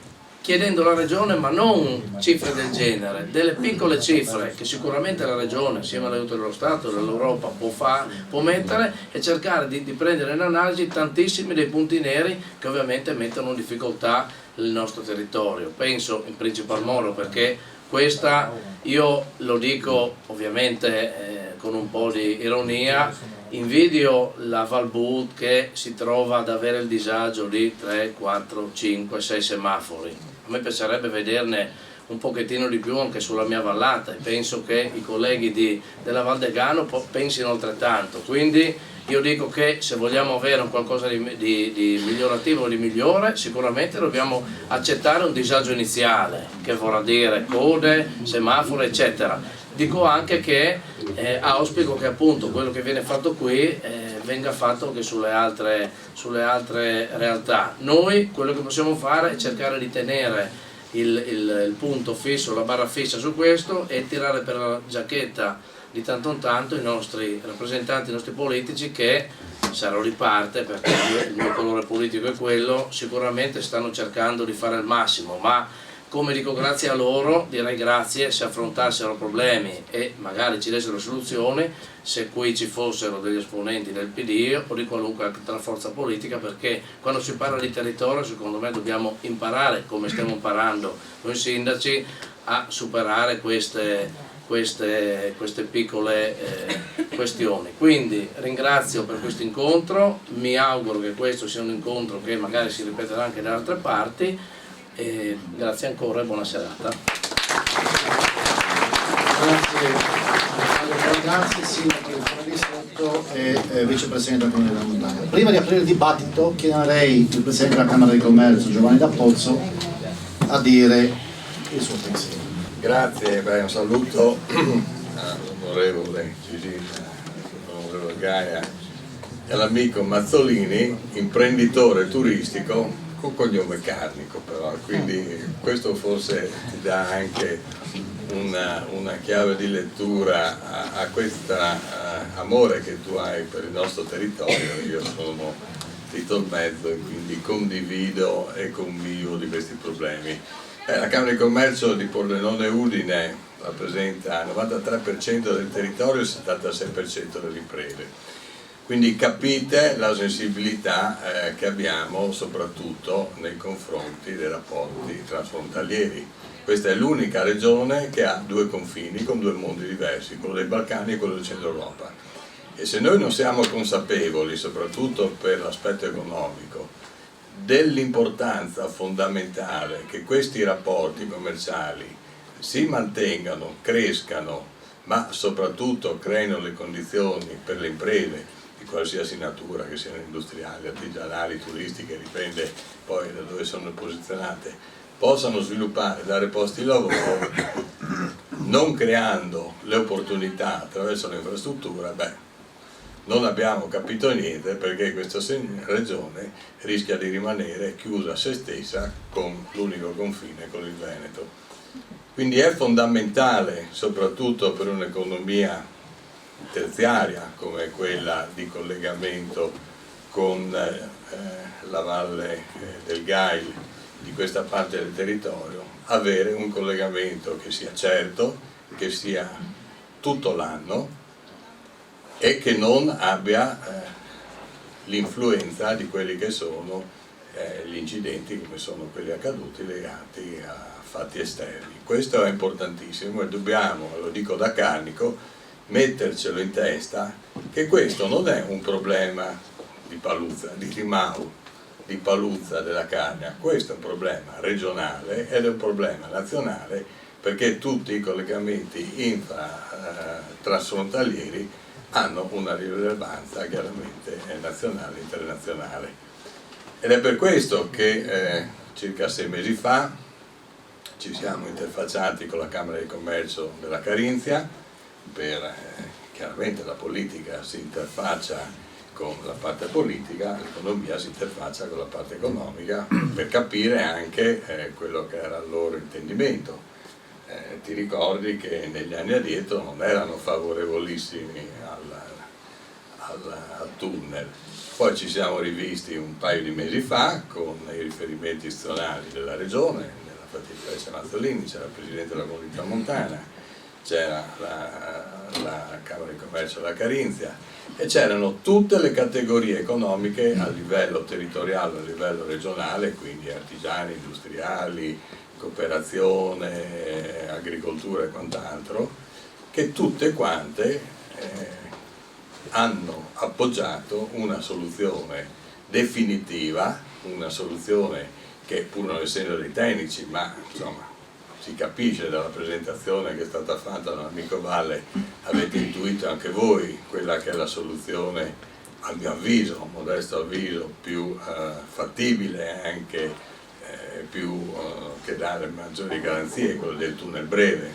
chiedendo alla Regione, ma non cifre del genere, delle piccole cifre che sicuramente la Regione, insieme all'aiuto dello Stato e dell'Europa, può mettere, e cercare di prendere in analisi tantissimi dei punti neri che ovviamente mettono in difficoltà il nostro territorio. Penso in principal modo, perché questa, io lo dico ovviamente con un po' di ironia, invidio la Valbut che si trova ad avere il disagio di 3, 4, 5, 6 semafori. A me piacerebbe vederne un pochettino di più anche sulla mia vallata, e penso che i colleghi della Val Degano pensino altrettanto. Quindi io dico che se vogliamo avere un qualcosa di migliorativo e di migliore, sicuramente dobbiamo accettare un disagio iniziale, che vorrà dire code, semafori eccetera. Dico anche che auspico che appunto quello che viene fatto qui venga fatto anche sulle altre realtà. Noi quello che possiamo fare è cercare di tenere il punto fisso, la barra fissa su questo, e tirare per la giacchetta di tanto in tanto i nostri rappresentanti, i nostri politici, che sarò di parte perché il mio colore politico è quello, sicuramente stanno cercando di fare il massimo, ma come dico, grazie a loro, direi grazie se affrontassero problemi e magari ci dessero soluzioni, se qui ci fossero degli esponenti del PD o di qualunque altra forza politica, perché quando si parla di territorio secondo me dobbiamo imparare, come stiamo imparando noi sindaci, a superare queste piccole questioni. Quindi ringrazio per questo incontro, mi auguro che questo sia un incontro che magari si ripeterà anche da altre parti. E grazie ancora e buona serata. Grazie sindaco del Comune di Sotto e vicepresidente del Comune della Montagna. Prima di aprire il dibattito chiederei il presidente della Camera di Commercio Giovanni D'Appozzo a dire il suo pensiero. Grazie, un saluto all'onorevole Cisina, all'onorevole Gaia e all'amico Mazzolini, imprenditore turistico con cognome Carnico, però, quindi questo forse ti dà anche una chiave di lettura a questo amore che tu hai per il nostro territorio. Io sono di Tolmezzo e quindi condivido e convivo di questi problemi. La Camera di Commercio di Pordenone Udine rappresenta il 93% del territorio e il 76% delle imprese. Quindi capite la sensibilità che abbiamo soprattutto nei confronti dei rapporti transfrontalieri. Questa è l'unica regione che ha 2 confini con 2 mondi diversi, quello dei Balcani e quello del Centro Europa. E se noi non siamo consapevoli, soprattutto per l'aspetto economico, dell'importanza fondamentale che questi rapporti commerciali si mantengano, crescano, ma soprattutto creino le condizioni per le imprese di qualsiasi natura, che siano industriali, artigianali, turistiche, dipende poi da dove sono posizionate, possano sviluppare, dare posti di lavoro, non creando le opportunità attraverso l'infrastruttura, non abbiamo capito niente, perché questa regione rischia di rimanere chiusa a se stessa con l'unico confine con il Veneto. Quindi è fondamentale, soprattutto per un'economia terziaria come quella di collegamento con la valle del Gail, di questa parte del territorio, avere un collegamento che sia certo, che sia tutto l'anno e che non abbia l'influenza di quelli che sono gli incidenti come sono quelli accaduti legati a fatti esterni. Questo è importantissimo e dobbiamo, lo dico da Carnico, mettercelo in testa che questo non è un problema di Paluzza, di Rimau, di Paluzza, della Carnia. Questo è un problema regionale ed è un problema nazionale, perché tutti i collegamenti transfrontalieri hanno una rilevanza chiaramente nazionale e internazionale. Ed è per questo che circa 6 mesi fa ci siamo interfacciati con la Camera di Commercio della Carinzia, per chiaramente la politica si interfaccia con la parte politica, l'economia si interfaccia con la parte economica, per capire anche quello che era il loro intendimento. Ti ricordi che negli anni addietro non erano favorevolissimi al tunnel. Poi ci siamo rivisti un paio di mesi fa con i riferimenti istituzionali della regione, nella fattispecie Mazzolini, c'era il Presidente della Comunità Montana, c'era la Camera di Commercio della Carinzia e c'erano tutte le categorie economiche a livello territoriale, a livello regionale, quindi artigiani, industriali, cooperazione, agricoltura e quant'altro, che tutte quante hanno appoggiato una soluzione definitiva, una soluzione che, pur non essendo dei tecnici, ma insomma si capisce dalla presentazione che è stata fatta dall'amico Valle, avete intuito anche voi quella che è la soluzione, a mio avviso, modesto avviso, più fattibile, anche più che dare maggiori garanzie, quello del tunnel breve,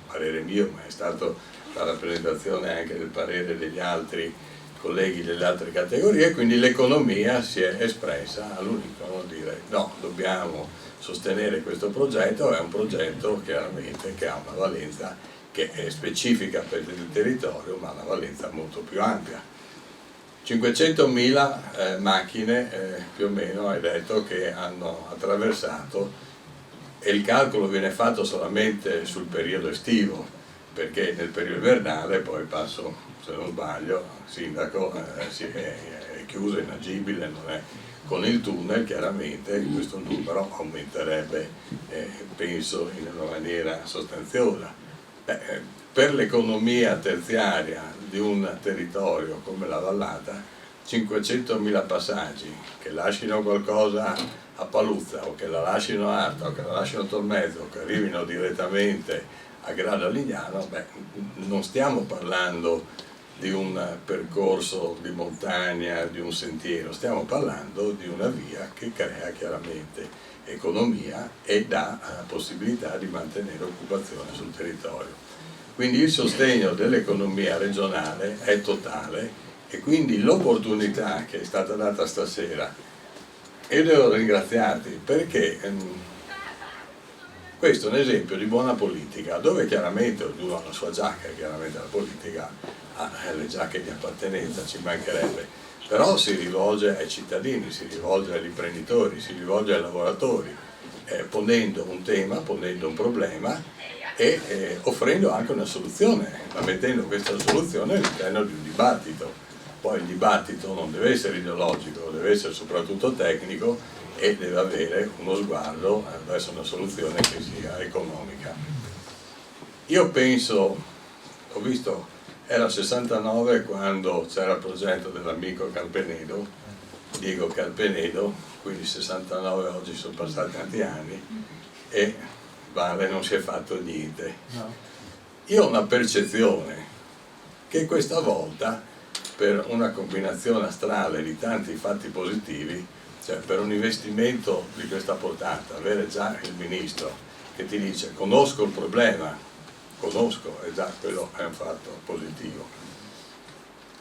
parere mio, ma è stato la rappresentazione anche del parere degli altri colleghi delle altre categorie, quindi l'economia si è espressa all'unico dire no, dobbiamo sostenere questo progetto, è un progetto chiaramente che ha una valenza che è specifica per il territorio, ma una valenza molto più ampia. 500.000 macchine più o meno, hai detto, che hanno attraversato, e il calcolo viene fatto solamente sul periodo estivo, perché nel periodo invernale, poi passo, se non sbaglio, sindaco, è chiuso, è inagibile, non è. Con il tunnel chiaramente questo numero aumenterebbe, penso, in una maniera sostanziosa. Per l'economia terziaria di un territorio come la Vallata, 500.000 passaggi che lasciano qualcosa a Paluzza o che la lasciano a Arta o che la lasciano a Tolmezzo o che arrivino direttamente a Grado Lignano, non stiamo parlando di un percorso di montagna, di un sentiero, stiamo parlando di una via che crea chiaramente economia e dà la possibilità di mantenere occupazione sul territorio. Quindi il sostegno dell'economia regionale è totale e quindi l'opportunità che è stata data stasera, e devo ringraziarti perché questo è un esempio di buona politica, dove chiaramente ognuno ha la sua giacca, chiaramente la politica ha le giacche di appartenenza, ci mancherebbe, però si rivolge ai cittadini, si rivolge agli imprenditori, si rivolge ai lavoratori, ponendo un tema, ponendo un problema e offrendo anche una soluzione, ma mettendo questa soluzione all'interno di un dibattito. Poi il dibattito non deve essere ideologico, deve essere soprattutto tecnico e deve avere uno sguardo verso una soluzione che sia economica. Io penso, ho visto, era 69 quando c'era il progetto dell'amico Calpenedo, Diego Calpenedo, quindi 69, oggi sono passati tanti anni e Vale non si è fatto niente. Io ho una percezione che questa volta, per una combinazione astrale di tanti fatti positivi, cioè per un investimento di questa portata, avere già il ministro che ti dice conosco il problema, conosco, e già quello è un fatto positivo,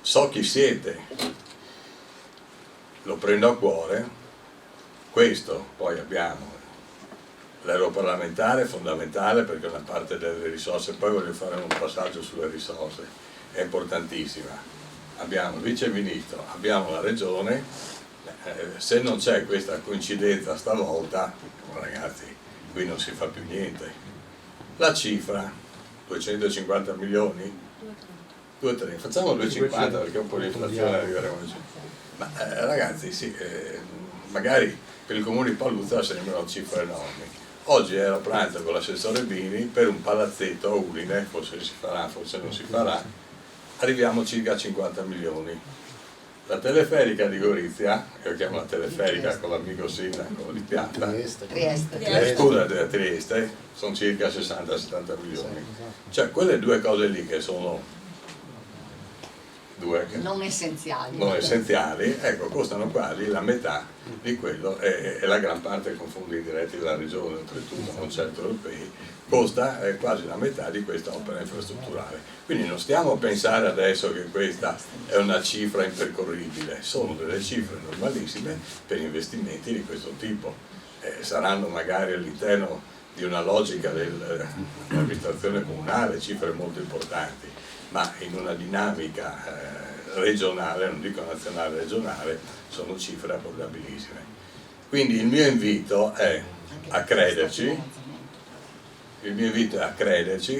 so chi siete, lo prendo a cuore, questo. Poi abbiamo l'europarlamentare, fondamentale perché è una parte delle risorse, poi voglio fare un passaggio sulle risorse, è importantissima. Abbiamo il vice ministro, abbiamo la regione, se non c'è questa coincidenza stavolta, ragazzi, qui non si fa più niente. La cifra, 250 milioni? 2-3, facciamo 250 perché un po' di inflazione arriveremo a 100. Ma ragazzi, sì, magari per il comune di Paluzza sembrano cifre enormi. Oggi ero a pranzo con l'assessore Bini per un palazzetto a Udine, forse si farà, forse non si farà, arriviamo circa a 50 milioni. La teleferica di Gorizia, che io chiamo la teleferica con l'amico sindaco di Piatta, scusa, da Trieste, sono circa 60-70 milioni. Cioè quelle due cose lì che sono non essenziali. Non essenziali, ecco, costano quasi la metà di quello e la gran parte con fondi diretti della regione, oltretutto non certo europei, costa quasi la metà di questa opera infrastrutturale. Quindi non stiamo a pensare adesso che questa è una cifra impercorribile, sono delle cifre normalissime per investimenti di questo tipo. Saranno magari all'interno di una logica dell'amministrazione comunale cifre molto importanti, ma in una dinamica regionale, non dico nazionale, regionale, sono cifre abbordabilissime. Quindi il mio invito è a crederci,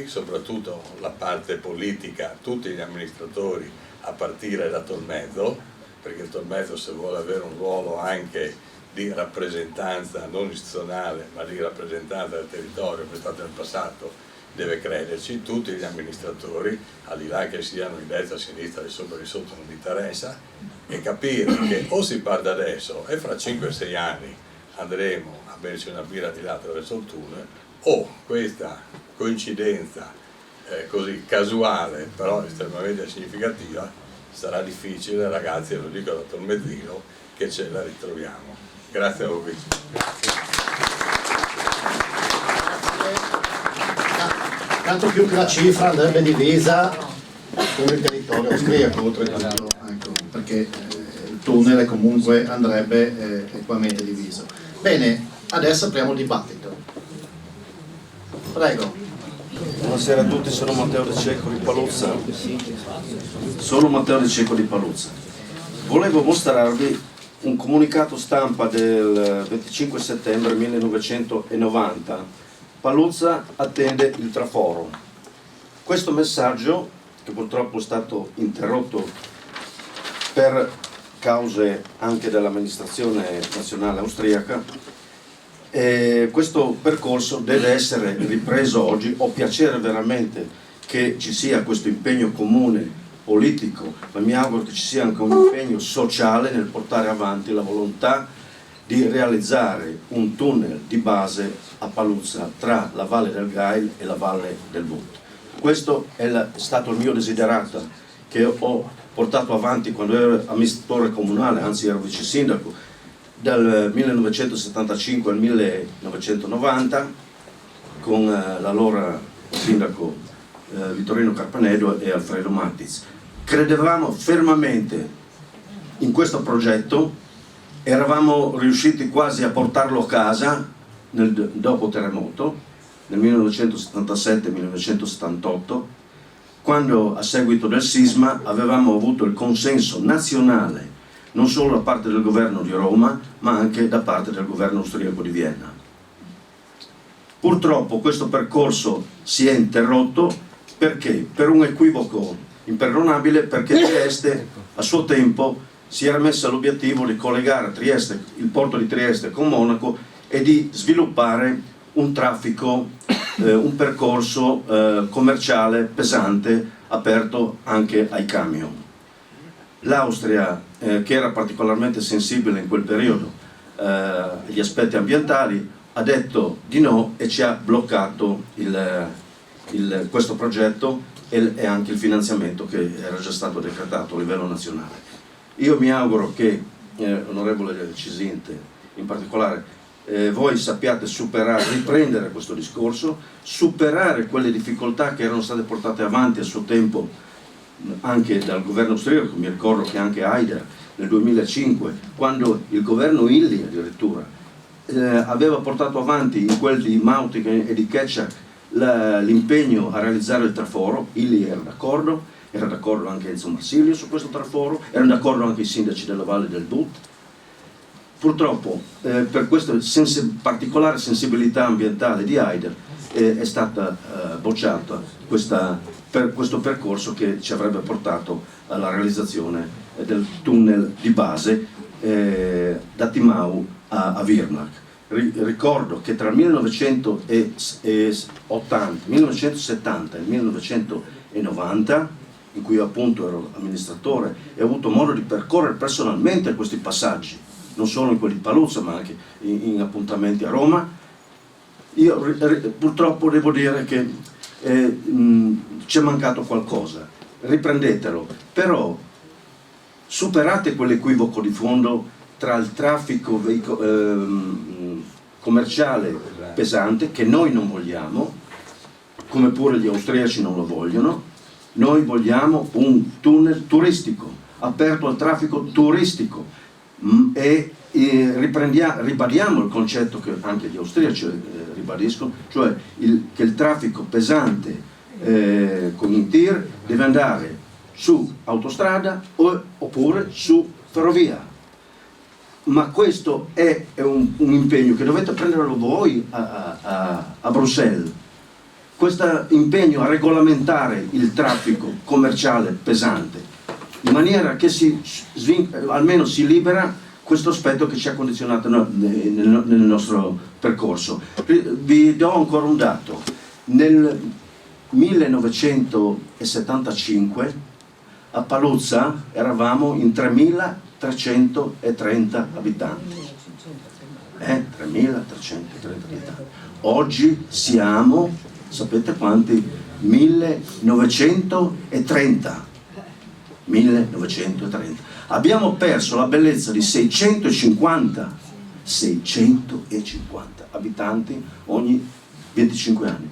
soprattutto la parte politica, tutti gli amministratori a partire da Tolmezzo, perché il Tolmezzo, se vuole avere un ruolo anche di rappresentanza non istituzionale ma di rappresentanza del territorio come è stato nel passato, deve crederci, tutti gli amministratori, al di là che siano di destra, a sinistra, di sopra e di sotto, non mi interessa, e capire che o si parte adesso e fra 5-6 anni andremo a berci una birra di là attraverso il tunnel, o questa coincidenza così casuale però estremamente significativa sarà difficile, ragazzi, e lo dico da Tolmezzino, che ce la ritroviamo. Grazie a voi. Tanto più che la cifra andrebbe divisa con il territorio austriaco, oltretutto, ecco, perché il tunnel comunque andrebbe equamente diviso. Bene, adesso apriamo il dibattito. Prego. Buonasera a tutti, sono Matteo De Cecco di Paluzza. Volevo mostrarvi un comunicato stampa del 25 settembre 1990. Paluzza attende il traforo. Questo messaggio, che purtroppo è stato interrotto per cause anche dell'amministrazione nazionale austriaca, questo percorso deve essere ripreso oggi. Ho piacere veramente che ci sia questo impegno comune politico, ma mi auguro che ci sia anche un impegno sociale nel portare avanti la volontà di realizzare un tunnel di base a Paluzza tra la Valle del Gail e la Valle del But. Questo è stato il mio desiderato che ho portato avanti quando ero amministratore comunale, anzi ero vice sindaco, dal 1975 al 1990 con l'allora sindaco Vittorino Carpanedo e Alfredo Mattiz. Credevamo fermamente in questo progetto, eravamo riusciti quasi a portarlo a casa dopo terremoto nel 1977-1978, quando a seguito del sisma avevamo avuto il consenso nazionale non solo da parte del governo di Roma, ma anche da parte del governo austriaco di Vienna. Purtroppo questo percorso si è interrotto perché? Per un equivoco imperdonabile, perché Trieste a suo tempo si era messa l'obiettivo di collegare Trieste, il porto di Trieste con Monaco e di sviluppare un traffico, un percorso commerciale pesante aperto anche ai camion. L'Austria, che era particolarmente sensibile in quel periodo agli aspetti ambientali, ha detto di no e ci ha bloccato questo progetto e anche il finanziamento che era già stato decretato a livello nazionale. Io mi auguro che, onorevole Cisinte in particolare, voi sappiate riprendere questo discorso, superare quelle difficoltà che erano state portate avanti a suo tempo anche dal governo austriaco. Mi ricordo che anche Haider nel 2005, quando il governo Illy addirittura aveva portato avanti in quel di Mautigen e di Ketchak l'impegno a realizzare il traforo, Illy era d'accordo anche Enzo Marsilio su questo traforo, erano d'accordo anche i sindaci della Valle del But. Purtroppo per questa particolare sensibilità ambientale di Haider è stata bocciata questo percorso che ci avrebbe portato alla realizzazione del tunnel di base da Timau a Wirmlach. Ricordo che tra il 1970 e il 1990 in cui appunto ero amministratore e ho avuto modo di percorrere personalmente questi passaggi, non solo in quelli di Paluzza ma anche in appuntamenti a Roma, io purtroppo devo dire che ci è mancato qualcosa, riprendetelo, però superate quell'equivoco di fondo tra il traffico commerciale pesante, che noi non vogliamo, come pure gli austriaci non lo vogliono. Noi vogliamo un tunnel turistico, aperto al traffico turistico, e ribadiamo il concetto che anche gli austriaci ribadiscono, cioè che il traffico pesante con i tir deve andare su autostrada oppure su ferrovia. Ma questo è un impegno che dovete prenderlo voi a Bruxelles. Questo impegno a regolamentare il traffico commerciale pesante, in maniera che almeno si libera questo aspetto che ci ha condizionato nel nostro percorso. Vi do ancora un dato. Nel 1975 a Paluzza eravamo in 3.330 abitanti. 3.330 abitanti. Oggi siamo, sapete quanti? 1930. 1930. Abbiamo perso la bellezza di 650 abitanti ogni 25 anni.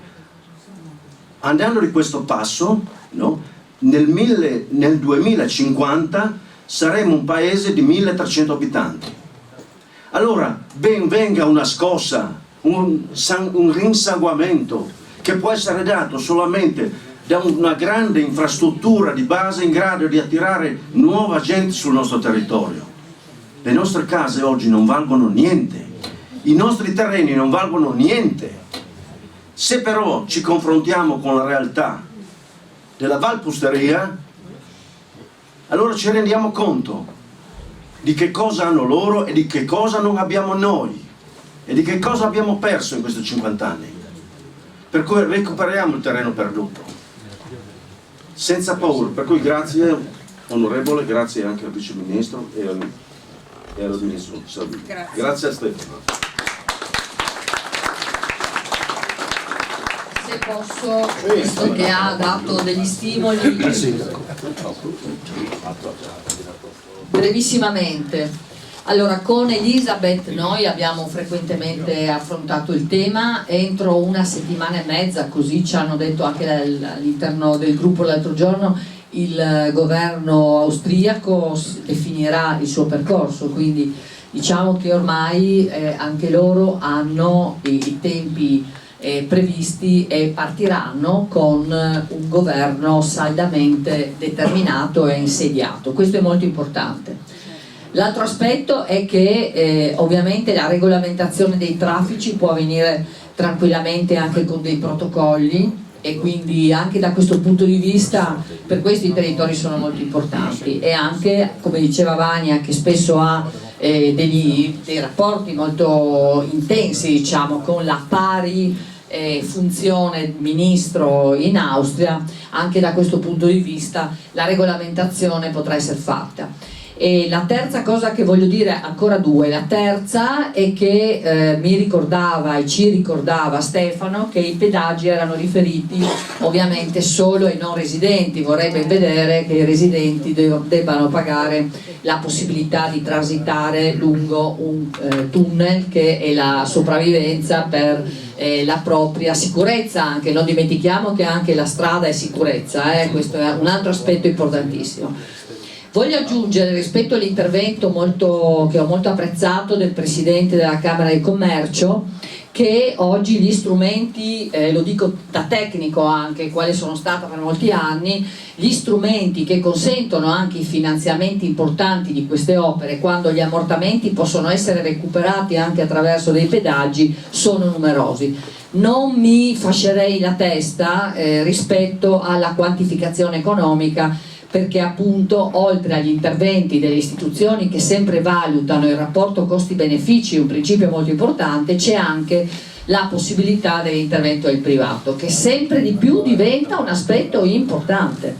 Andando di questo passo, no? Nel 2050 saremo un paese di 1.300 abitanti. Allora ben venga una scossa, un rinsanguamento che può essere dato solamente da una grande infrastruttura di base in grado di attirare nuova gente sul nostro territorio. Le nostre case oggi non valgono niente, i nostri terreni non valgono niente. Se però ci confrontiamo con la realtà della Valpusteria, allora ci rendiamo conto di che cosa hanno loro e di che cosa non abbiamo noi e di che cosa abbiamo perso in questi 50 anni. Per cui recuperiamo il terreno perduto senza paura. Per cui grazie onorevole, grazie anche al Vice Ministro e al Ministro Salvini. Grazie a Stefano. Se posso, visto che ha dato degli stimoli, brevissimamente. Allora, con Elisabeth noi abbiamo frequentemente affrontato il tema. Entro una settimana e mezza, così ci hanno detto anche all'interno del gruppo l'altro giorno, il governo austriaco definirà il suo percorso, quindi diciamo che ormai anche loro hanno i tempi previsti e partiranno con un governo saldamente determinato e insediato. Questo è molto importante. L'altro aspetto è che ovviamente la regolamentazione dei traffici può avvenire tranquillamente anche con dei protocolli, e quindi anche da questo punto di vista per questo i territori sono molto importanti, e anche, come diceva Vania, che spesso ha dei rapporti molto intensi, diciamo, con la pari funzione ministro in Austria, anche da questo punto di vista la regolamentazione potrà essere fatta. E la terza cosa che voglio dire, ancora due, la terza è che mi ricordava e ci ricordava Stefano che i pedaggi erano riferiti ovviamente solo ai non residenti. Vorrei ben vedere che i residenti debbano pagare la possibilità di transitare lungo un tunnel, che è la sopravvivenza per la propria sicurezza. Anche non dimentichiamo che anche la strada è sicurezza, questo è un altro aspetto importantissimo. Voglio aggiungere, rispetto all'intervento che ho molto apprezzato del Presidente della Camera di Commercio, che oggi gli strumenti, lo dico da tecnico anche, quale sono stata per molti anni, gli strumenti che consentono anche i finanziamenti importanti di queste opere, quando gli ammortamenti possono essere recuperati anche attraverso dei pedaggi, sono numerosi. Non mi fascerei la testa rispetto alla quantificazione economica, perché appunto oltre agli interventi delle istituzioni che sempre valutano il rapporto costi-benefici, un principio molto importante, c'è anche la possibilità dell'intervento del privato, che sempre di più diventa un aspetto importante.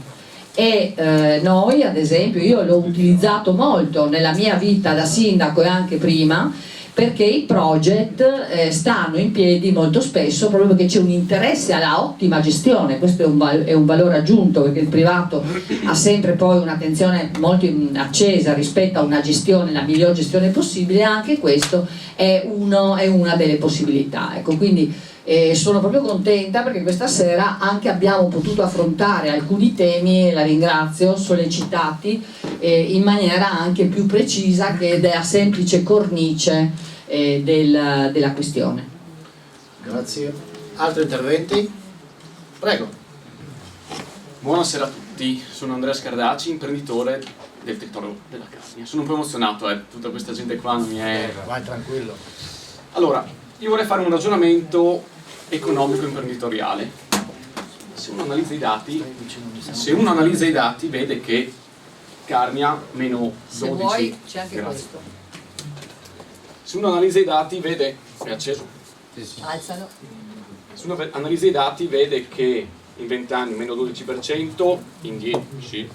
e noi ad esempio, io l'ho utilizzato molto nella mia vita da sindaco e anche prima, perché i project stanno in piedi molto spesso proprio perché c'è un interesse alla ottima gestione. Questo è un valore aggiunto, perché il privato ha sempre poi un'attenzione molto accesa rispetto a una gestione, la miglior gestione possibile. Anche questo è una delle possibilità, ecco. Quindi sono proprio contenta perché questa sera anche abbiamo potuto affrontare alcuni temi, e la ringrazio, sollecitati in maniera anche più precisa che della semplice cornice della questione. Grazie. Altri interventi? Prego. Buonasera a tutti, sono Andrea Scardaci, imprenditore del territorio della Carnia. Sono un po' emozionato, tutta questa gente qua non mi è... Vai tranquillo. Allora, io vorrei fare un ragionamento economico-imprenditoriale. Se uno analizza i dati, vede che Carnia meno 12. Se vuoi c'è anche Grazie. questo. Se uno analizza i dati vede... È acceso? Alzalo. Se uno analizza i dati vede che in 20 anni meno 12%, in 10...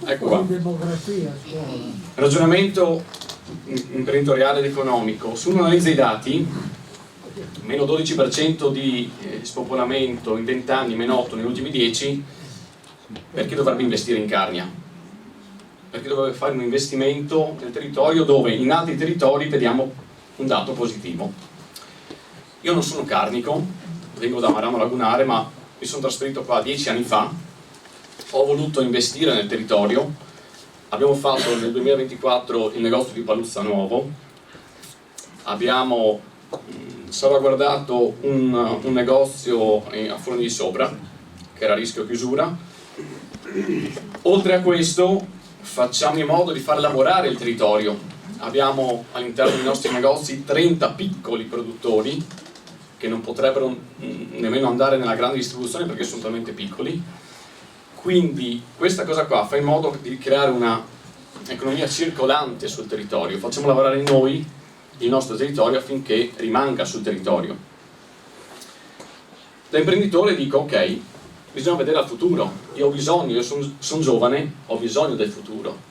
Ecco qua. Ragionamento imprenditoriale ed economico. Se uno analizza i dati, meno 12% di spopolamento in 20 anni, meno 8 negli ultimi 10, perché dovrebbe investire in Carnia? Perché dovrebbe fare un investimento nel territorio dove in altri territori vediamo un dato positivo. Io non sono carnico, vengo da Marano Lagunare, ma mi sono trasferito qua 10 anni fa, ho voluto investire nel territorio, abbiamo fatto nel 2024 il negozio di Paluzza Nuovo, abbiamo salvaguardato un negozio a Forni di Sopra, che era a rischio chiusura. Oltre a questo facciamo in modo di far lavorare il territorio. Abbiamo all'interno dei nostri negozi 30 piccoli produttori che non potrebbero nemmeno andare nella grande distribuzione perché sono talmente piccoli. Quindi questa cosa qua fa in modo di creare una economia circolante sul territorio. Facciamo lavorare noi il nostro territorio affinché rimanga sul territorio. Da imprenditore dico ok, bisogna vedere al futuro. Io ho bisogno, io sono giovane, ho bisogno del futuro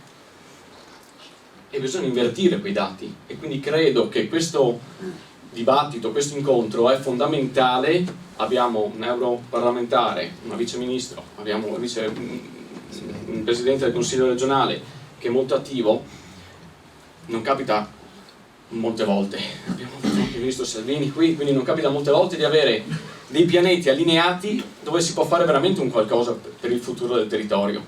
e bisogna invertire quei dati, e quindi credo che questo dibattito, questo incontro è fondamentale. Abbiamo un europarlamentare, una viceministro, abbiamo un presidente del Consiglio regionale che è molto attivo. Non capita molte volte, abbiamo il ministro Salvini qui, quindi non capita molte volte di avere dei pianeti allineati dove si può fare veramente un qualcosa per il futuro del territorio.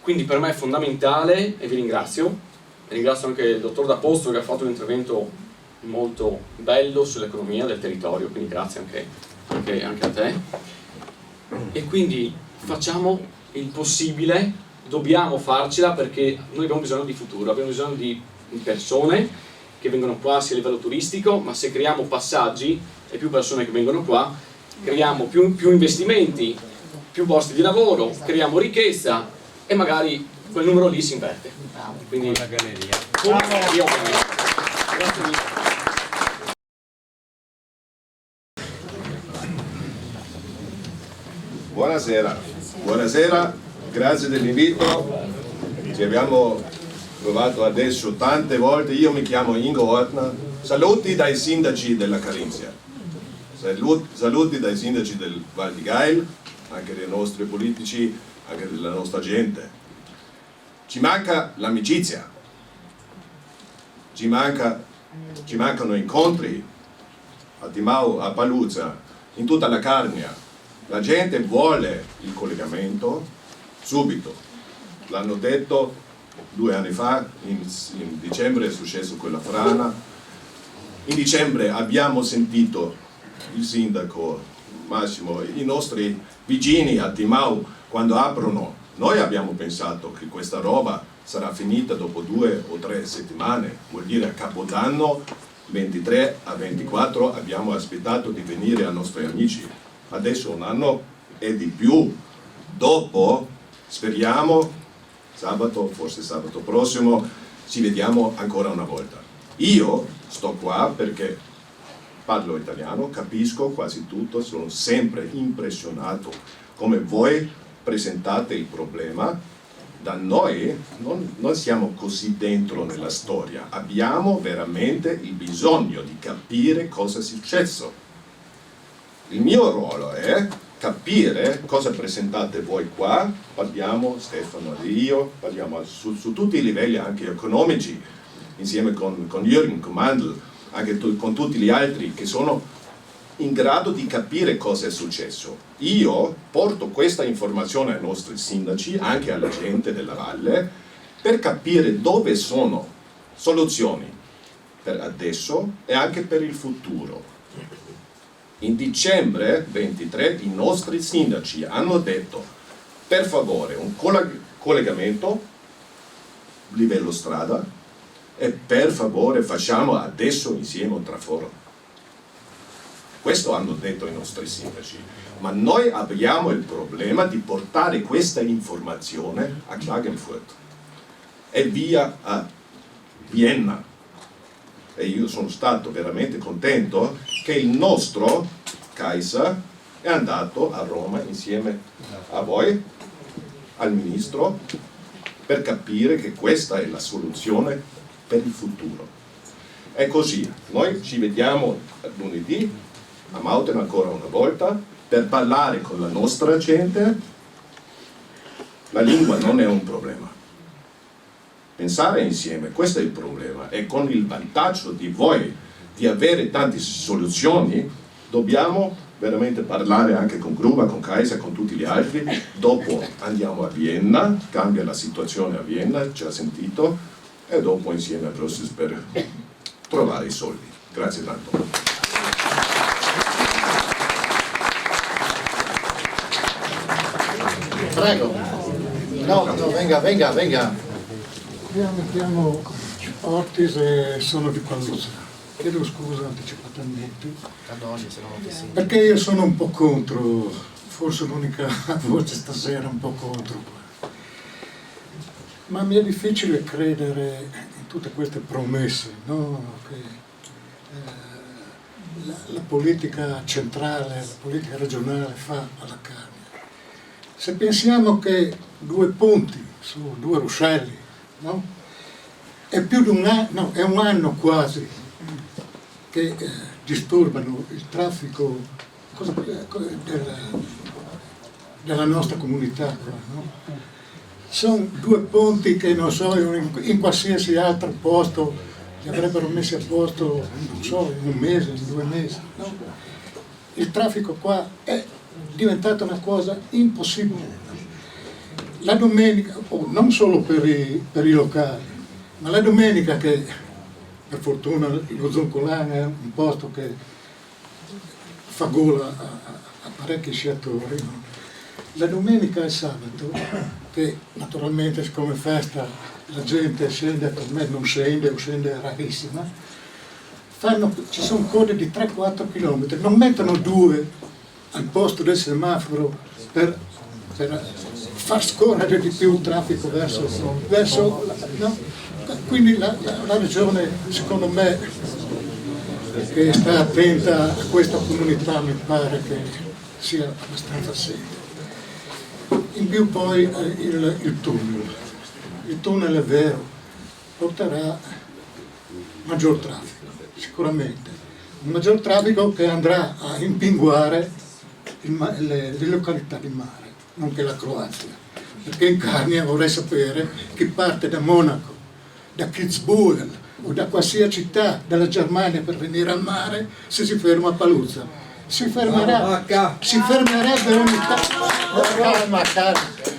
Quindi per me è fondamentale, e vi ringrazio anche il dottor D'Aposto che ha fatto un intervento molto bello sull'economia del territorio, quindi grazie anche a te. E quindi facciamo il possibile, dobbiamo farcela, perché noi abbiamo bisogno di futuro, abbiamo bisogno di persone che vengono qua sia a livello turistico, ma se creiamo passaggi e più persone che vengono qua, creiamo più investimenti, più posti di lavoro, creiamo ricchezza e magari quel numero lì si inverte. Quindi una galleria. Grazie mille. Buonasera, grazie dell'invito. Ci abbiamo provato adesso tante volte. Io mi chiamo Ingo Ortner. Saluti dai sindaci della Carinzia, saluti dai sindaci del Val di Gail, anche dei nostri politici, anche della nostra gente. Ci manca l'amicizia, ci mancano incontri a Timau, a Paluzza, in tutta la Carnia. La gente vuole il collegamento subito. L'hanno detto 2 anni fa, in dicembre è successo quella frana. In dicembre abbiamo sentito il sindaco Massimo, i nostri vicini a Timau quando aprono. Noi abbiamo pensato che questa roba sarà finita dopo 2 o 3 settimane, vuol dire a Capodanno 23 a 24 abbiamo aspettato di venire ai nostri amici. Adesso un anno e di più. Dopo speriamo sabato, forse sabato prossimo, ci vediamo ancora una volta. Io sto qua perché parlo italiano, capisco quasi tutto, sono sempre impressionato come voi presentate il problema. Da noi non siamo così dentro nella storia, abbiamo veramente il bisogno di capire cosa è successo. Il mio ruolo è capire cosa presentate voi qua, parliamo, Stefano e io, parliamo su tutti i livelli anche economici, insieme con Jürgen, con Mandl, anche con tutti gli altri che sono in grado di capire cosa è successo. Io porto questa informazione ai nostri sindaci, anche alla gente della valle, per capire dove sono soluzioni per adesso e anche per il futuro. In dicembre 23 i nostri sindaci hanno detto: per favore un collegamento livello strada e per favore facciamo adesso insieme un traforo. Questo hanno detto i nostri sindaci, ma noi abbiamo il problema di portare questa informazione a Klagenfurt e via a Vienna. E io sono stato veramente contento che il nostro Kaiser è andato a Roma insieme a voi, al ministro, per capire che questa è la soluzione per il futuro. È così, noi ci vediamo lunedì a Mauten ancora una volta per parlare con la nostra gente. La lingua non è un problema, pensare insieme, questo è il problema, e con il vantaggio di voi di avere tante soluzioni dobbiamo veramente parlare anche con Gruber, con Kaiser, con tutti gli altri. Dopo andiamo a Vienna, cambia la situazione a Vienna, ci ha sentito, e dopo insieme a Brussels per trovare i soldi. Grazie tanto. Prego. No, venga. Io mi chiamo Ortis e sono di Paluzza. Chiedo scusa anticipatamente. Perché io sono un po' contro, forse l'unica voce stasera un po' contro. Ma mi è difficile credere in tutte queste promesse, no? Che la politica centrale, la politica regionale fa alla Carnia. Se pensiamo che 2 ponti su 2 ruscelli, no? È più di un anno, no, è un anno quasi che disturbano il traffico della nostra comunità qua, no? Sono 2 ponti che non so, in qualsiasi altro posto li avrebbero messi a posto, non so, in 1 mese, in 2 mesi, no? Il traffico qua è diventata una cosa impossibile. La domenica, non solo per i locali, ma la domenica, che per fortuna lo Zoncolan è un posto che fa gola a parecchi sciatori, no? La domenica e il sabato, che naturalmente siccome festa la gente scende, per me non scende o scende rarissima, ci sono code di 3-4 km, non mettono 2 al posto del semaforo per far scorrere di più il traffico verso no? Quindi la regione, secondo me, che sta attenta a questa comunità, mi pare che sia abbastanza seria. In più poi il tunnel è vero, porterà maggior traffico, sicuramente, un maggior traffico che andrà a impinguare le località di mare, nonché la Croazia, perché in Carnia vorrei sapere chi parte da Monaco, da Kitzbühel o da qualsiasi città della Germania per venire al mare, se si ferma a Paluzza. Si fermerebbe ogni tanto,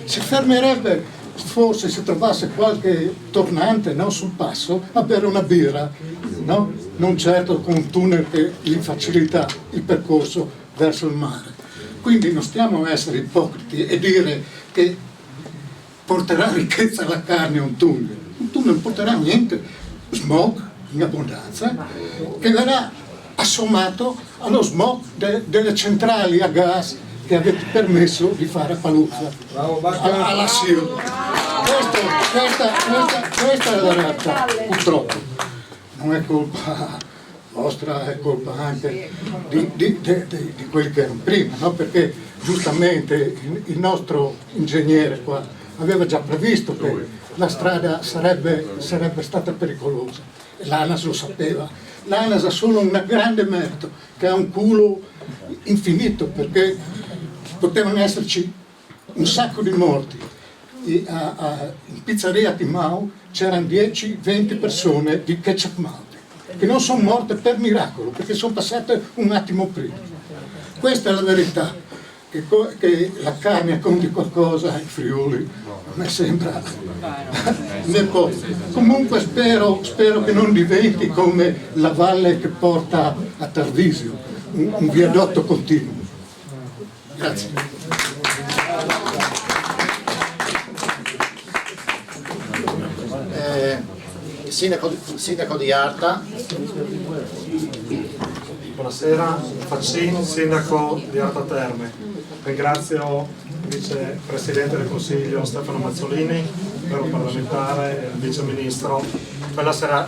si fermerebbe forse se trovasse qualche tornante, no, sul passo a bere una birra, no? Non certo con un tunnel che gli facilita il percorso verso il mare. Quindi non stiamo a essere ipocriti e dire che porterà ricchezza alla Carnia un tunnel. Un tunnel non porterà niente, smog in abbondanza, che verrà assommato allo smog delle centrali a gas che avete permesso di fare a Paluzza, alla SIL. Questa è la realtà, purtroppo. Non è colpa vostra, è colpa anche di quelli che erano prima, no? Perché giustamente il nostro ingegnere qua aveva già previsto che la strada sarebbe stata pericolosa, e l'ANAS lo sapeva. L'ANAS ha solo un grande merito, che ha un culo infinito, perché potevano esserci un sacco di morti. In pizzeria Timau c'erano 10-20 persone di Ketchup Mountain che non sono morte per miracolo, perché sono passate un attimo prima. Questa è la verità, che la carne conti qualcosa in Friuli, a me sembra comunque spero che non diventi come la valle che porta a Tarvisio, un viadotto continuo. Grazie. Il sindaco di Arta. Buonasera, Faccin, sindaco di Arta Terme. Ringrazio il vicepresidente del Consiglio Stefano Mazzolini, europarlamentare, e il viceministro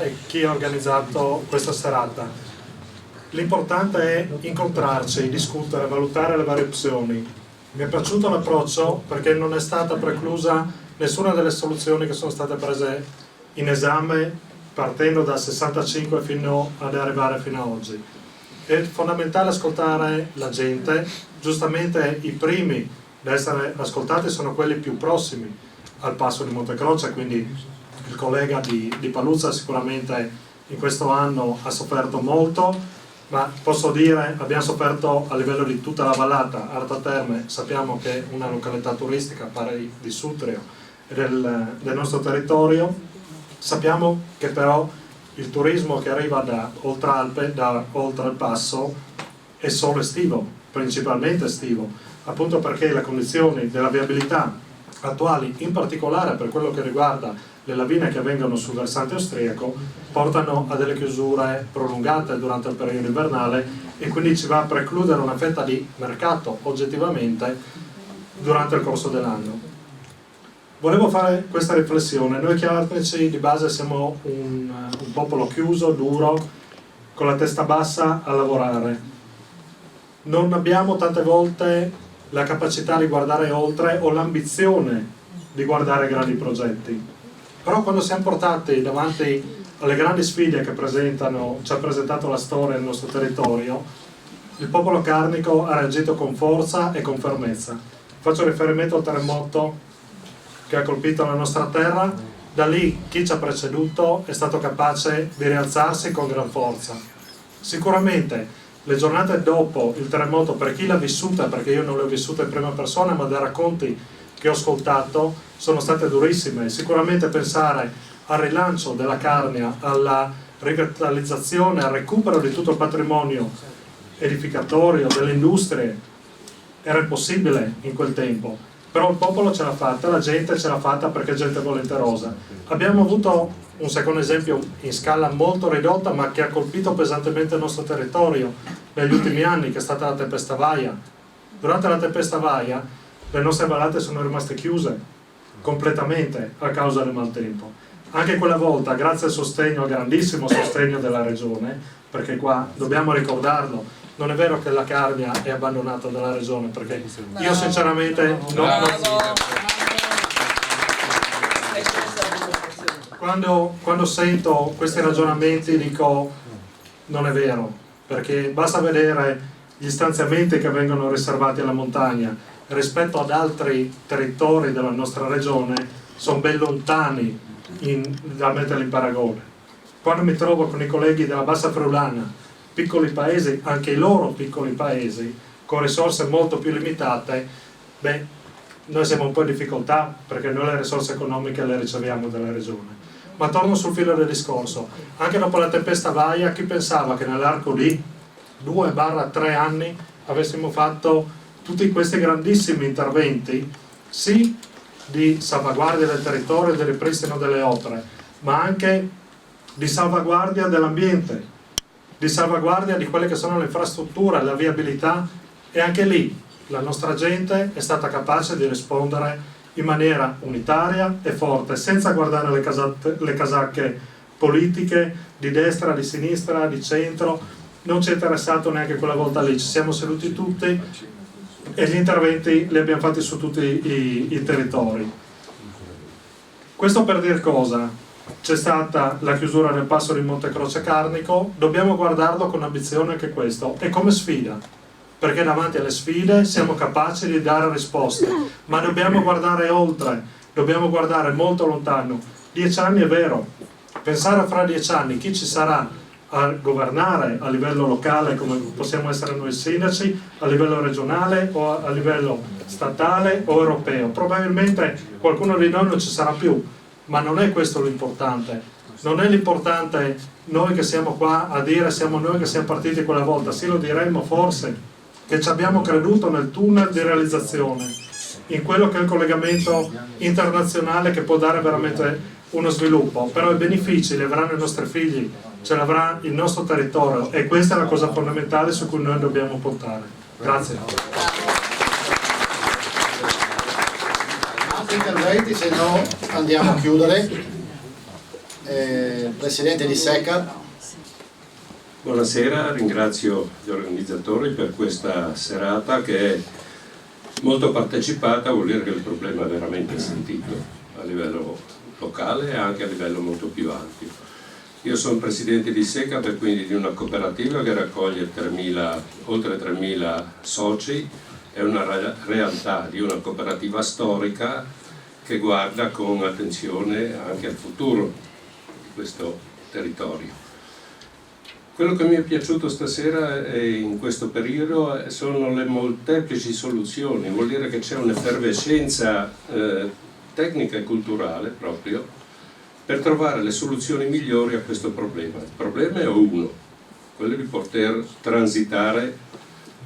e chi ha organizzato questa serata. L'importante è incontrarci, discutere, valutare le varie opzioni. Mi è piaciuto l'approccio perché non è stata preclusa nessuna delle soluzioni che sono state prese in esame partendo dal 65 fino ad arrivare fino a oggi. È fondamentale ascoltare la gente, giustamente i primi da essere ascoltati sono quelli più prossimi al passo di Montecroce, quindi il collega di Paluzza sicuramente in questo anno ha sofferto molto, ma posso dire abbiamo sofferto a livello di tutta la vallata. Arta Terme sappiamo che è una località turistica pari di Sutrio e del nostro territorio. Sappiamo che però il turismo che arriva da Oltralpe, da oltre il passo, è solo estivo, principalmente estivo, appunto perché le condizioni della viabilità attuali, in particolare per quello che riguarda le lavine che vengono sul versante austriaco, portano a delle chiusure prolungate durante il periodo invernale e quindi ci va a precludere una fetta di mercato oggettivamente durante il corso dell'anno. Volevo fare questa riflessione. Noi chiarnici di base siamo un popolo chiuso, duro, con la testa bassa a lavorare. Non abbiamo tante volte la capacità di guardare oltre o l'ambizione di guardare grandi progetti. Però quando siamo portati davanti alle grandi sfide che ci ha presentato la storia nel nostro territorio, il popolo carnico ha reagito con forza e con fermezza. Faccio riferimento al terremoto che ha colpito la nostra terra. Da lì chi ci ha preceduto è stato capace di rialzarsi con gran forza. Sicuramente le giornate dopo il terremoto, per chi l'ha vissuta, perché io non l'ho vissuta in prima persona, ma dai racconti che ho ascoltato, sono state durissime. Sicuramente pensare al rilancio della Carnia, alla rivitalizzazione, al recupero di tutto il patrimonio edificatorio, delle industrie, era impossibile in quel tempo. Però il popolo ce l'ha fatta, la gente ce l'ha fatta perché è gente volenterosa. Abbiamo avuto un secondo esempio in scala molto ridotta, ma che ha colpito pesantemente il nostro territorio negli ultimi anni, che è stata la tempesta Vaia. Durante la tempesta Vaia le nostre vallate sono rimaste chiuse completamente a causa del maltempo. Anche quella volta, grazie al grandissimo sostegno della regione, perché qua dobbiamo ricordarlo, non è vero che la Carnia è abbandonata dalla regione, perché io sinceramente quando sento questi ragionamenti dico non è vero, perché basta vedere gli stanziamenti che vengono riservati alla montagna rispetto ad altri territori della nostra regione, sono ben lontani da metterli in paragone. Quando mi trovo con i colleghi della Bassa Friulana, piccoli paesi, anche i loro piccoli paesi, con risorse molto più limitate, noi siamo un po' in difficoltà perché noi le risorse economiche le riceviamo dalla regione. Ma torno sul filo del discorso. Anche dopo la tempesta Vaia, chi pensava che nell'arco di 2-3 anni avessimo fatto tutti questi grandissimi interventi, sì di salvaguardia del territorio e del ripristino delle opere, ma anche di salvaguardia dell'ambiente, di salvaguardia di quelle che sono le infrastrutture, la viabilità, e anche lì la nostra gente è stata capace di rispondere in maniera unitaria e forte, senza guardare le casacche politiche di destra, di sinistra, di centro, non ci è interessato neanche quella volta lì, ci siamo seduti tutti e gli interventi li abbiamo fatti su tutti i territori. Questo per dire cosa? C'è stata la chiusura del passo di Monte Croce Carnico, dobbiamo guardarlo con ambizione anche questo, e come sfida, perché davanti alle sfide siamo capaci di dare risposte, ma dobbiamo guardare oltre, dobbiamo guardare molto lontano. 10 anni è vero, pensare fra 10 anni chi ci sarà a governare a livello locale come possiamo essere noi sindaci, a livello regionale o a livello statale o europeo, probabilmente qualcuno di noi non ci sarà più, ma non è questo l'importante, non è l'importante noi che siamo qua a dire siamo noi che siamo partiti quella volta, sì lo diremmo forse, che ci abbiamo creduto nel tunnel di realizzazione, in quello che è il collegamento internazionale che può dare veramente uno sviluppo, però i benefici li avranno i nostri figli, ce l'avrà il nostro territorio e questa è la cosa fondamentale su cui noi dobbiamo puntare. Grazie. Altri interventi, se no andiamo a chiudere. Presidente di SECAP. Buonasera, ringrazio gli organizzatori per questa serata che è molto partecipata, vuol dire che il problema è veramente sentito a livello locale e anche a livello molto più ampio. Io sono presidente di SECAP e quindi di una cooperativa che raccoglie oltre 3.000 soci, è una realtà di una cooperativa storica che guarda con attenzione anche al futuro di questo territorio. Quello che mi è piaciuto stasera e in questo periodo sono le molteplici soluzioni, vuol dire che c'è un'effervescenza tecnica e culturale proprio per trovare le soluzioni migliori a questo problema. Il problema è uno, quello di poter transitare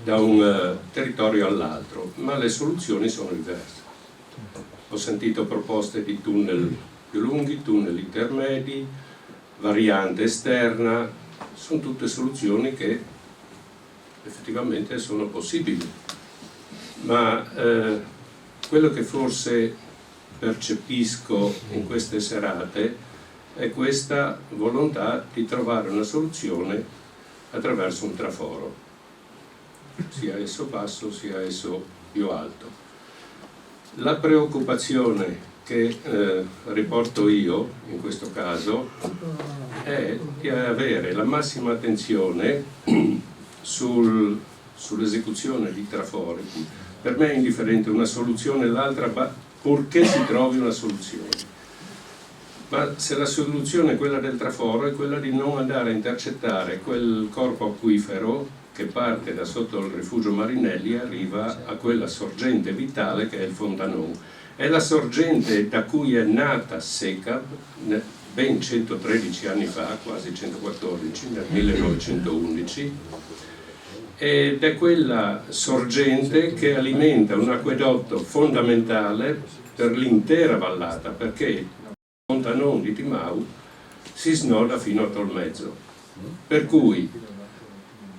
da un territorio all'altro, ma le soluzioni sono diverse. Ho sentito proposte di tunnel più lunghi, tunnel intermedi, variante esterna, sono tutte soluzioni che effettivamente sono possibili, ma quello che forse percepisco in queste serate è questa volontà di trovare una soluzione attraverso un traforo, sia esso basso sia esso più alto. La preoccupazione che riporto io in questo caso è di avere la massima attenzione sull'esecuzione di trafori. Per me è indifferente una soluzione e l'altra, purché si trovi una soluzione. Ma se la soluzione è quella del traforo, è quella di non andare a intercettare quel corpo acquifero che parte da sotto il rifugio Marinelli e arriva a quella sorgente vitale che è il Fontanon. È la sorgente da cui è nata SECAP ben 113 anni fa, quasi 114, nel 1911, ed è quella sorgente che alimenta un acquedotto fondamentale per l'intera vallata, perché il Fontanon di Timau si snoda fino a Tolmezzo. Per cui,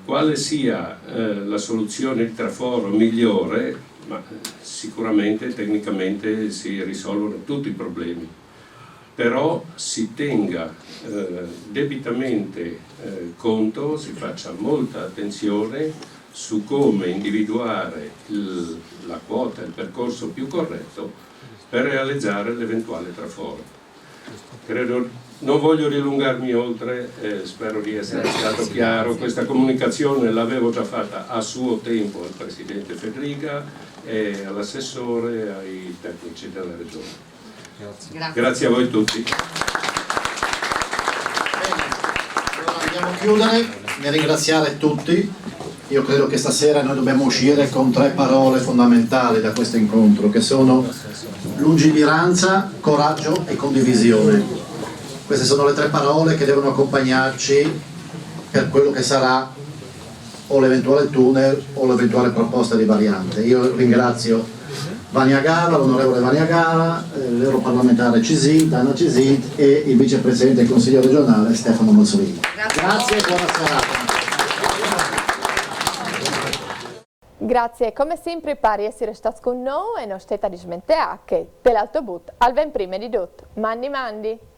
quale sia la soluzione di traforo migliore, ma sicuramente tecnicamente si risolvono tutti i problemi, però si tenga debitamente conto, si faccia molta attenzione su come individuare la quota, il percorso più corretto per realizzare l'eventuale traforo. Non voglio dilungarmi oltre, spero di essere stato chiaro. Questa comunicazione l'avevo già fatta a suo tempo al Presidente Fedriga e all'assessore e ai tecnici della Regione. Grazie a voi tutti. Allora andiamo a chiudere, nel ringraziare tutti. Io credo che stasera noi dobbiamo uscire con 3 parole fondamentali da questo incontro, che sono lungimiranza, coraggio e condivisione. Queste sono le 3 parole che devono accompagnarci per quello che sarà o l'eventuale tunnel o l'eventuale proposta di variante. Io ringrazio Vania Gava, l'onorevole Vania Gava, l'europarlamentare Cisint, Anna Cisint e il vicepresidente del Consiglio regionale Stefano Mazzolini. Grazie e buona serata. Grazie, come sempre per essere stati con noi e non state a dismentere che dell'autobus al ben prima di tutto. Mandi mandi!